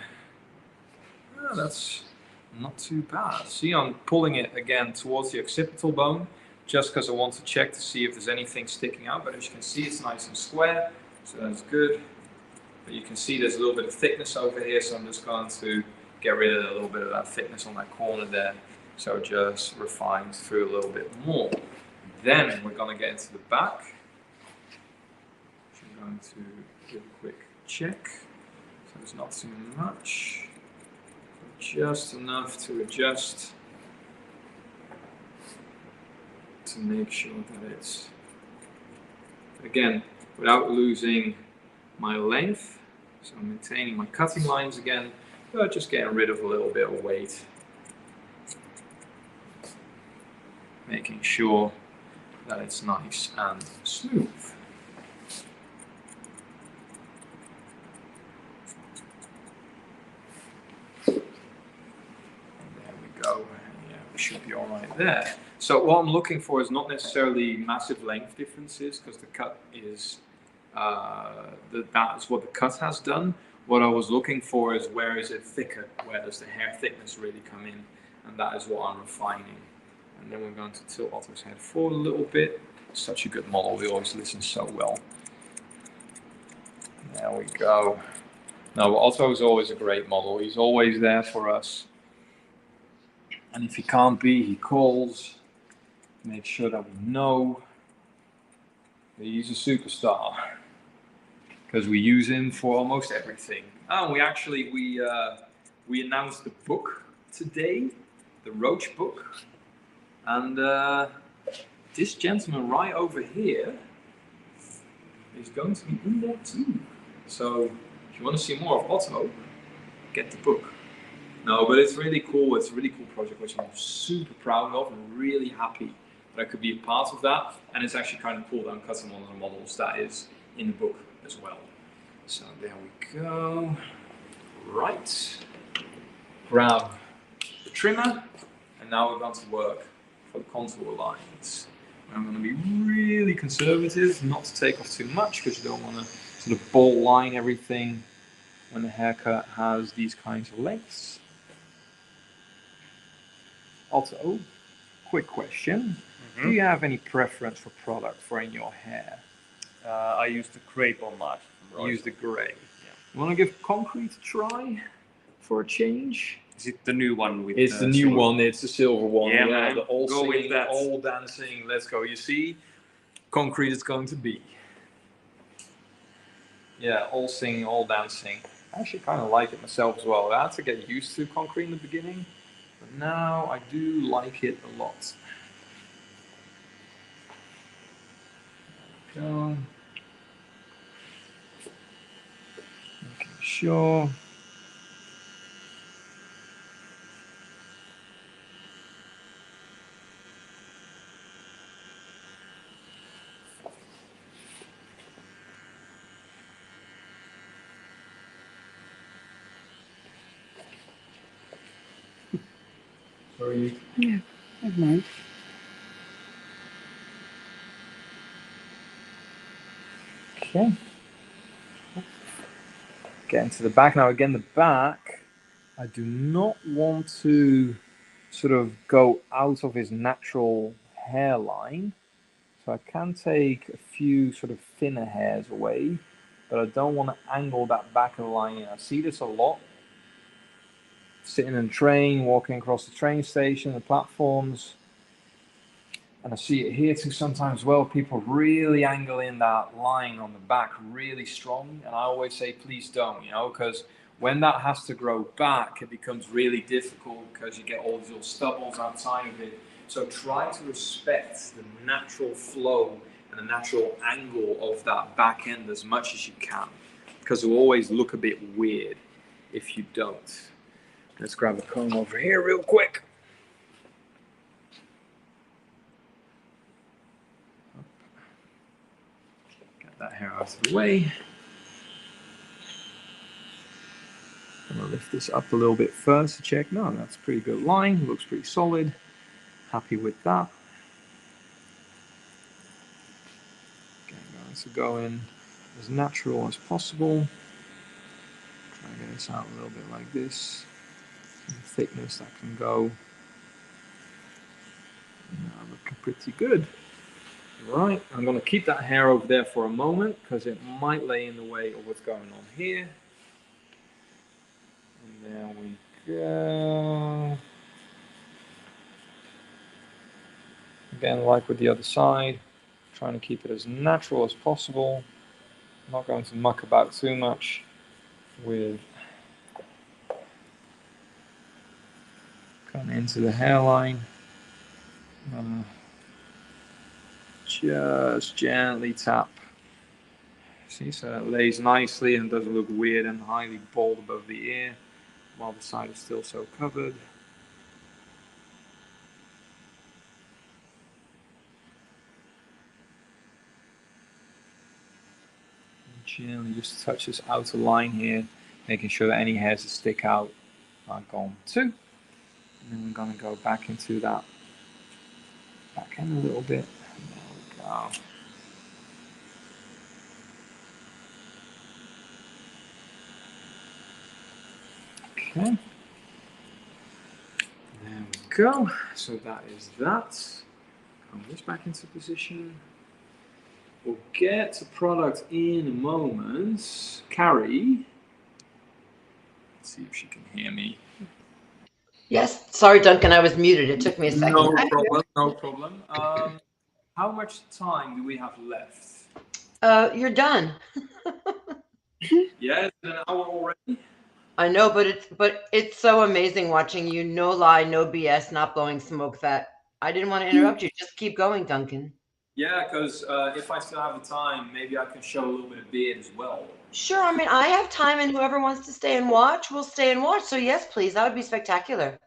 Oh, that's not too bad. See, I'm pulling it again towards the occipital bone just because I want to check to see if there's anything sticking out. But as you can see, it's nice and square, so that's good. But you can see there's a little bit of thickness over here, so I'm just going to get rid of a little bit of that thickness on that corner there. So just refine through a little bit more. Then we're going to get into the back. I'm going to give a quick check. So there's not too much. Just enough to adjust to make sure that it's, again, without losing my length. So I'm maintaining my cutting lines again, but just getting rid of a little bit of weight. Making sure that it's nice and smooth. Should be all right there. So what I'm looking for is not necessarily massive length differences, because the cut is that is what the cut has done. What I was looking for is where is it thicker, where does the hair thickness really come in, and that is what I'm refining. And then we're going to tilt Otto's head forward a little bit. Such a good model, he always listens so well. There we go. No, Otto is always a great model. He's always there for us. And if he can't be, he calls, make sure that we know that he's a superstar, because we use him for almost everything. Oh, we announced the book today, the Roach book, and this gentleman right over here is going to be in there too. So if you want to see more of Otto, get the book. No, but it's really cool. It's a really cool project, which I'm super proud of and really happy that I could be a part of that. And it's actually kind of cool that I'm cutting one of the models that is in the book as well. So there we go. Right. Grab the trimmer, and now we're going to work for the contour lines. I'm going to be really conservative, not to take off too much, because you don't want to sort of ball line everything. when the haircut has these kinds of lengths. Also, quick question. Do you have any preference for product for in your hair? I use the crepe on that. Use the grey. Yeah. Want to give concrete a try for a change? Is it the new one with It's the new one. It's the silver one. Yeah, man. The all Go singing, with that. all dancing. Let's go. You see, concrete is going to be. Yeah, all singing, all dancing. I actually kind of like it myself as well. I had to get used to concrete in the beginning, but now I do like it a lot. There we go. Making sure. Sorry. Yeah, never mind. Okay. Get into the back now. Again, the back, I do not want to sort of go out of his natural hairline. So I can take a few sort of thinner hairs away, but I don't want to angle that back of the line in. I see this a lot. Sitting in a train, walking across the train station, the platforms. And I see it here too sometimes. Well, people really angle in that line on the back really strong. And I always say, please don't, because when that has to grow back, it becomes really difficult because you get all these little stubbles outside of it. So try to respect the natural flow and the natural angle of that back end as much as you can, because it will always look a bit weird if you don't. Let's grab a comb over here real quick. Get that hair out of the way. I'm going to lift this up a little bit first to check. No, that's a pretty good line. Looks pretty solid. Happy with that. Okay, going to go in as natural as possible. Try to get this out a little bit like this. The thickness that can go. Now looking pretty good. Right, I'm going to keep that hair over there for a moment because it might lay in the way of what's going on here. And there we go. Again, like with the other side, trying to keep it as natural as possible. I'm not going to muck about too much with coming into the hairline. Just gently tap. See, so that lays nicely and doesn't look weird and highly bald above the ear, while the side is still so covered. Gently just touch this outer line here, making sure that any hairs that stick out are gone too. And then we're going to go back into that back end a little bit. There we go. Okay. There we go. So that is that. Come this back into position. We'll get to product in a moment. Carrie. Let's see if she can hear me. Yes. Sorry, Duncan. I was muted. It took me a second. No problem. No problem. How much time do we have left? You're done. Yeah, it's an hour already. I know, but it's so amazing watching you. No lie, no BS, not blowing smoke. That I didn't want to interrupt you. Just keep going, Duncan. Yeah, because if I still have the time, maybe I can show a little bit of beard as well. Sure. I mean, I have time, and whoever wants to stay and watch will stay and watch. So yes, please. That would be spectacular.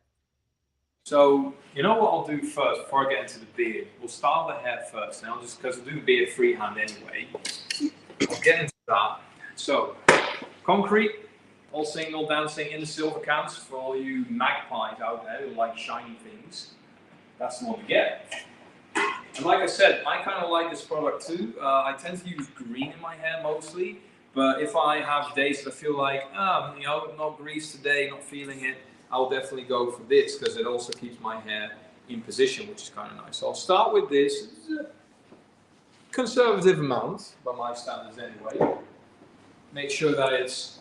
So, you know what I'll do first before I get into the beard? We'll start with the hair first. Now, just because we'll do the beard freehand anyway. I'll get into that. So, concrete, all singing, all dancing in the silver cans for all you magpies out there who like shiny things. That's the one to get. And like I said, I kind of like this product too. I tend to use green in my hair mostly, But if I have days that I feel like, you know, not grease today, not feeling it, I'll definitely go for this because it also keeps my hair in position, which is kind of nice. So I'll start with this. It's a conservative amount by my standards anyway. Make sure that it's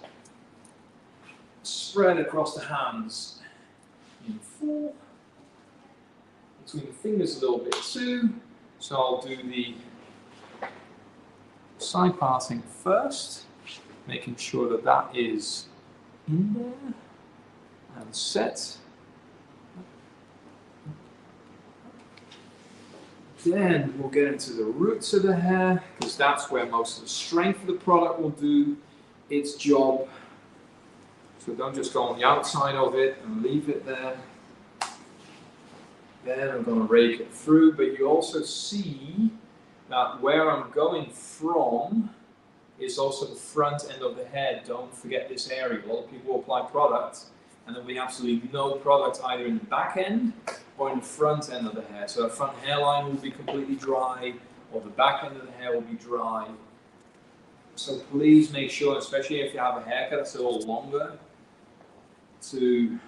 spread across the hands in full. Between the fingers a little bit too. So I'll do the side parting first, making sure that that is in there and set. Then we'll get into the roots of the hair, because that's where most of the strength of the product will do its job. So don't just go on the outside of it and leave it there. Then I'm going to rake it through, but you also see that where I'm going from is also the front end of the head. Don't forget this area. A lot of people apply product and there'll be absolutely no product either in the back end or in the front end of the hair. So the front hairline will be completely dry or the back end of the hair will be dry. So please make sure, especially if you have a haircut that's a little longer, to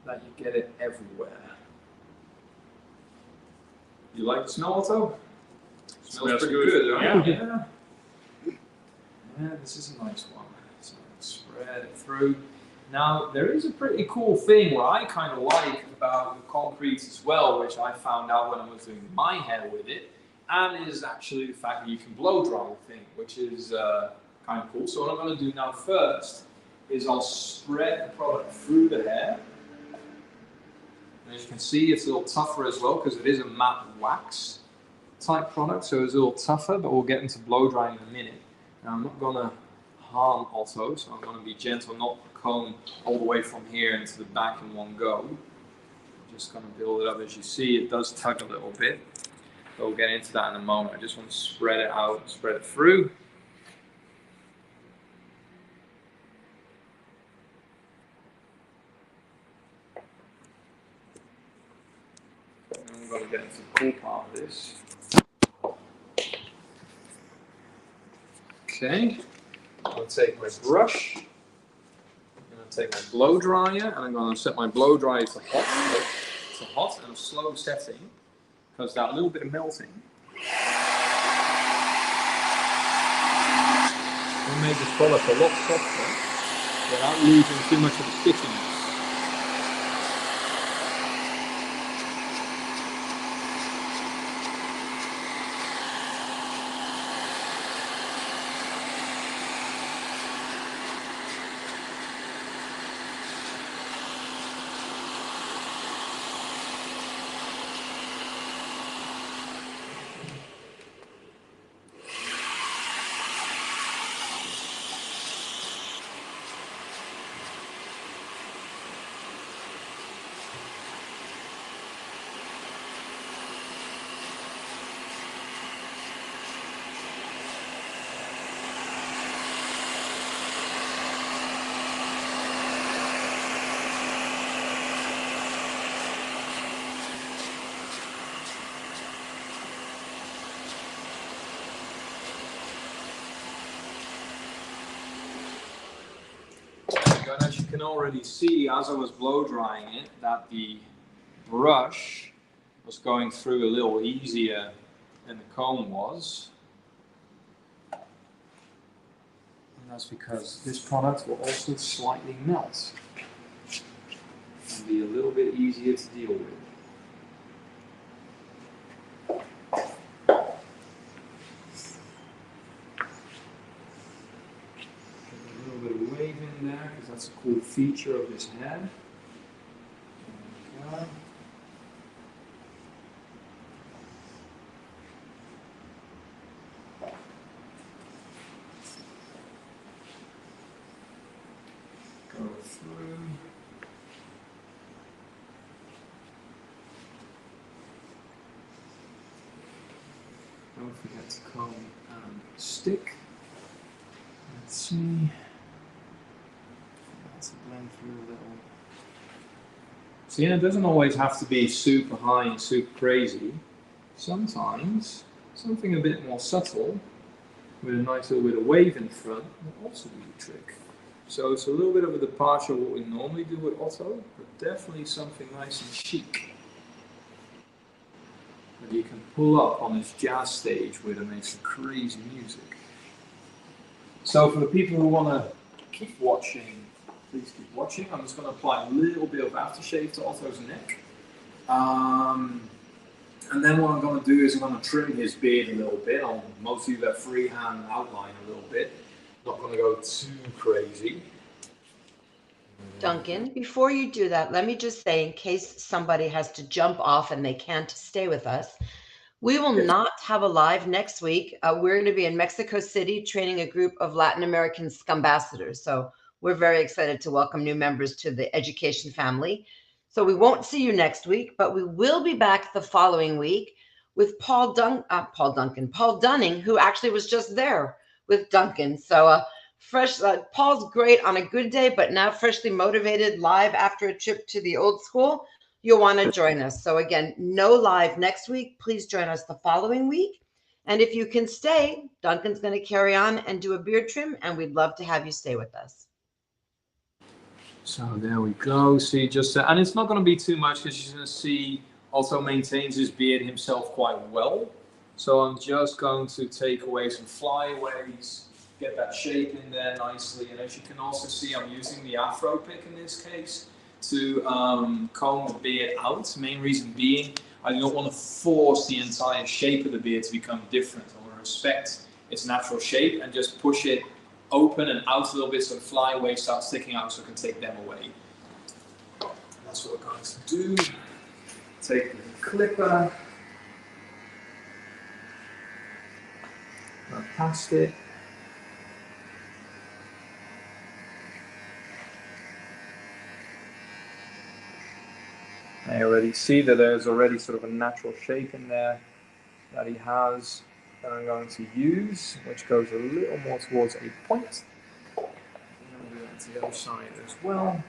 that you get it everywhere. You like the smell, Otto? Smells pretty good, right? Yeah. Yeah, this is a nice one. So spread it through. Now, there is a pretty cool thing what I kind of like about the concretes as well, which I found out when I was doing my hair with it, and is actually the fact that you can blow dry the thing, which is kind of cool. So what I'm going to do now first is I'll spread the product through the hair. And as you can see, it's a little tougher as well because it is a matte wax type product, so it's a little tougher, but we'll get into blow drying in a minute. Now, I'm not going to harm Otto, so I'm going to be gentle, not comb all the way from here into the back in one go. I'm just going to build it up. As you see, it does tug a little bit. But we'll get into that in a moment. I just want to spread it out, spread it through. And we're going to get into the cool part of this. Okay, I'm going to take my brush, I'm going to take my blow dryer, and I'm going to set my blow dryer to hot and a slow setting, because that little bit of melting will make this product a lot softer without losing too much of the stickiness. And as you can already see, as I was blow drying it, that the brush was going through a little easier than the comb was. And that's because this product will also slightly melt and be a little bit easier to deal with. In there, because that's a cool feature of this head. There we go. Go through. Don't forget to comb and stick. Let's see. To blend through a little See, and it doesn't always have to be super high and super crazy. Sometimes something a bit more subtle with a nice little bit of wave in front will also do the trick. So it's a little bit of a departure of what we normally do with Otto, but definitely something nice and chic that you can pull up on his jazz stage where they make some crazy music. So for the people who want to keep watching, please keep watching. I'm just going to apply a little bit of aftershave to Otto's neck. And then what I'm going to do is I'm going to trim his beard a little bit. I'll mostly let freehand outline a little bit. Not going to go too crazy. Duncan, before you do that, let me just say, in case somebody has to jump off and they can't stay with us, we will not have a live next week. We're going to be in Mexico City training a group of Latin American Scumbassadors. So we're very excited to welcome new members to the education family. So we won't see you next week, but we will be back the following week with Paul Dunning, who actually was just there with Duncan. So Paul's great on a good day, but now freshly motivated live after a trip to the old school. You'll want to join us. So again, no live next week. Please join us the following week. And if you can stay, Duncan's going to carry on and do a beard trim, and we'd love to have you stay with us. So there we go. See, just and it's not going to be too much because you're going to see also maintains his beard himself quite well. So I'm just going to take away some flyaways, get that shape in there nicely. And as you can also see, I'm using the Afro pick in this case to comb the beard out. Main reason being, I don't want to force the entire shape of the beard to become different. I want to respect its natural shape and just push it open and out a little bit so the flyaways start sticking out so I can take them away. That's what we're going to do. Take the clipper, go past it. I already see that there's already sort of a natural shape in there that he has that I'm going to use, which goes a little more towards a point. And I'm doing it to the other side as well.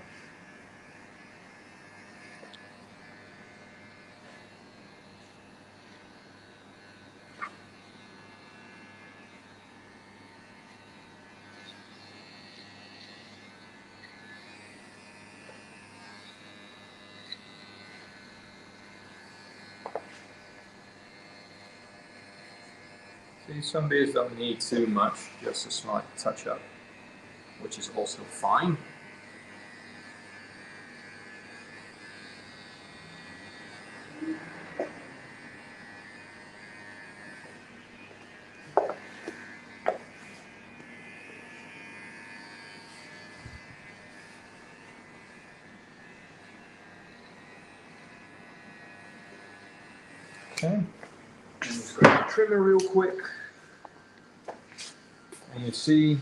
See, some beards don't need too much, just a slight touch up, which is also fine. Okay, and just grab the trimmer real quick. And you see,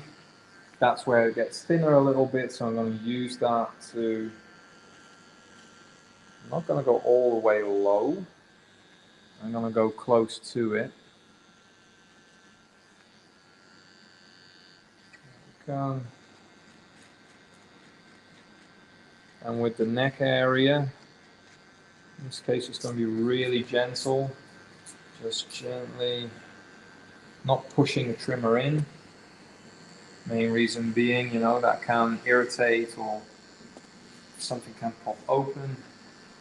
that's where it gets thinner a little bit, so I'm going to use that to, I'm not going to go all the way low, I'm going to go close to it. There we go. And with the neck area, in this case it's going to be really gentle, just gently, not pushing the trimmer in. Main reason being, you know, that can irritate or something can pop open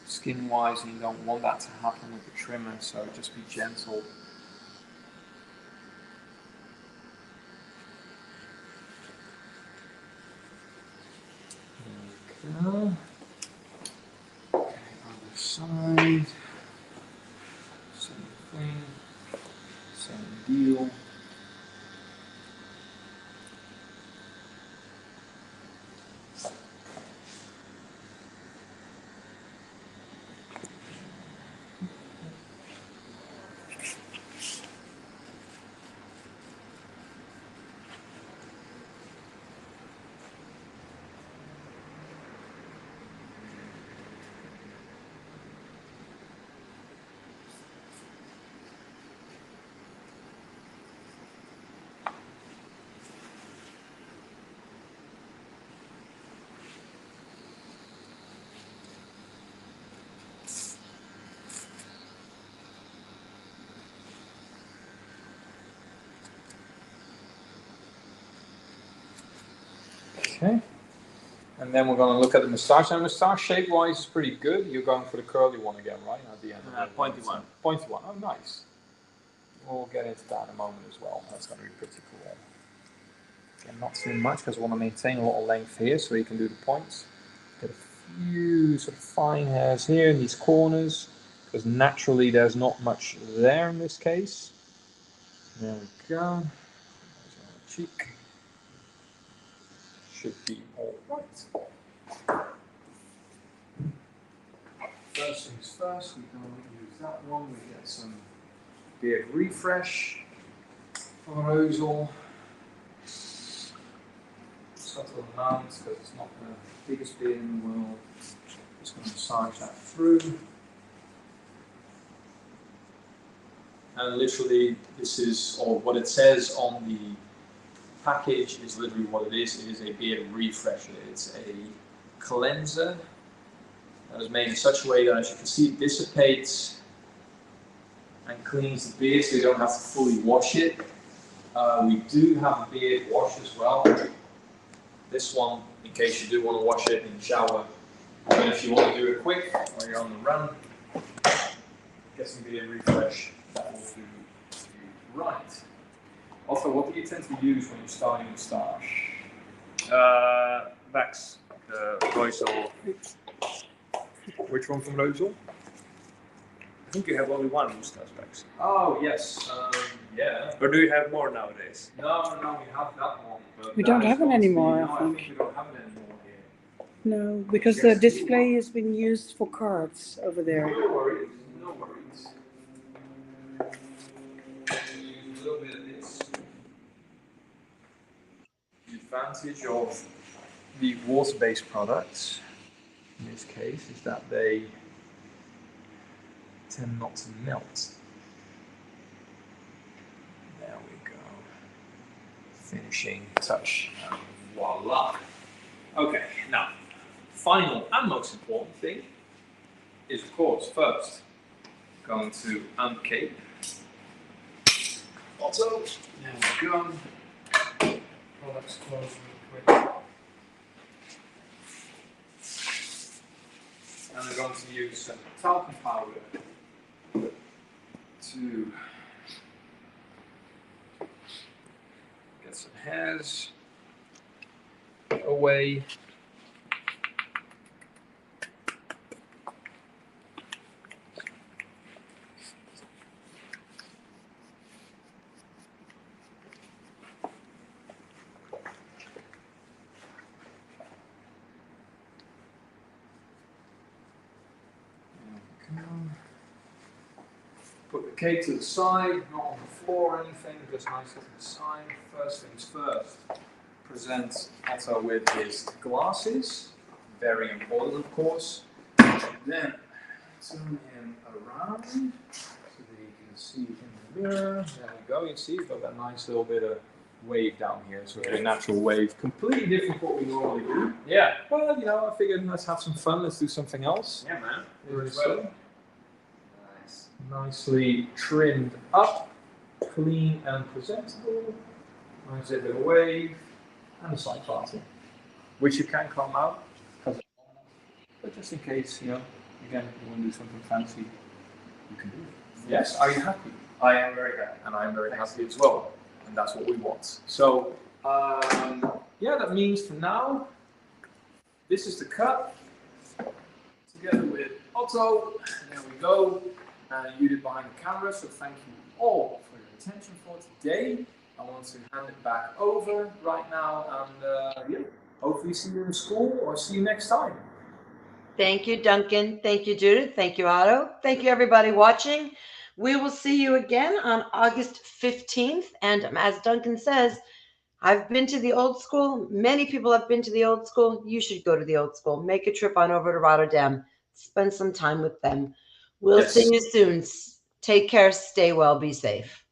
skin wise, and you don't want that to happen with the trimmer, so just be gentle. There we go. Okay, other side. Same thing. Same deal. Okay. And then we're going to look at the moustache. And moustache shape-wise is pretty good. You're going for the curly one again, right? At the end. Pointy one. Pointy one. Oh, nice. We'll get into that in a moment as well. That's going to be pretty cool. Again, not too much because I want to maintain a lot of length here so you can do the points. Get a few sort of fine hairs here in these corners because naturally there's not much there in this case. There we go. There's our cheek. Should be all right. First things first, we're going to use that one. We get some beard refresh for Rosal. Subtle amounts because it's not the biggest beard in the world. Just going to massage that through. And literally, this is, or what it says on the package is literally what it is. It is a beard refresher. It's a cleanser that was made in such a way that, as you can see, it dissipates and cleans the beard so you don't have to fully wash it. We do have a beard wash as well. This one, in case you do want to wash it in the shower. But if you want to do it quick while you're on the run, get some beard refresh. That will do you right. Also, what do you tend to use when you're starting a moustache? Wax, the Roisel. Which one from Rosal? I think you have only one moustache wax. Oh, yes. Yeah. Or do you have more nowadays? No, we have that one. But We don't have it anymore, I I think. think we don't have it anymore here. No, because the display has been used for cards over there. No worries, no worries. Use a little bit of this. The advantage of the water-based products, in this case, is that they tend not to melt. There we go. Finishing touch, and voila. Okay, now, final and most important thing is, of course, first going to uncape. Otto, there we go. Products close really quick. And I'm going to use some talcum powder to get some hairs away. Put the cake to the side, not on the floor or anything, just nicely to the side. First things first, present Otto with his glasses. Very important, of course. Then turn him around so that you can see in the mirror. There we go, you see, you've got that nice little bit of wave down here, so a natural wave. Completely different from what we normally do. Yeah. Well, you know, I figured let's have some fun, let's do something else. Yeah, man. Well. Nicely trimmed up, clean and presentable. Nice little wave and a side parting, which you can comb out, but just in case, you know, again, if you want to do something fancy, you can do it. Yes, are you happy? I am very happy. And I am very happy as well, and that's what we want. So, yeah, that means for now, this is the cut, together with Otto. There we go. You did behind the camera, so thank you all for your attention for today. I want to hand it back over right now, and yeah, hopefully see you in school or see you next time. Thank you, Duncan. Thank you, Judith. Thank you, Otto. Thank you, everybody watching. We will see you again on August 15th. And as Duncan says, I've been to the old school. Many people have been to the old school. You should go to the old school. Make a trip on over to Rotterdam. Spend some time with them. We'll see you soon. Take care. Stay well. Be safe.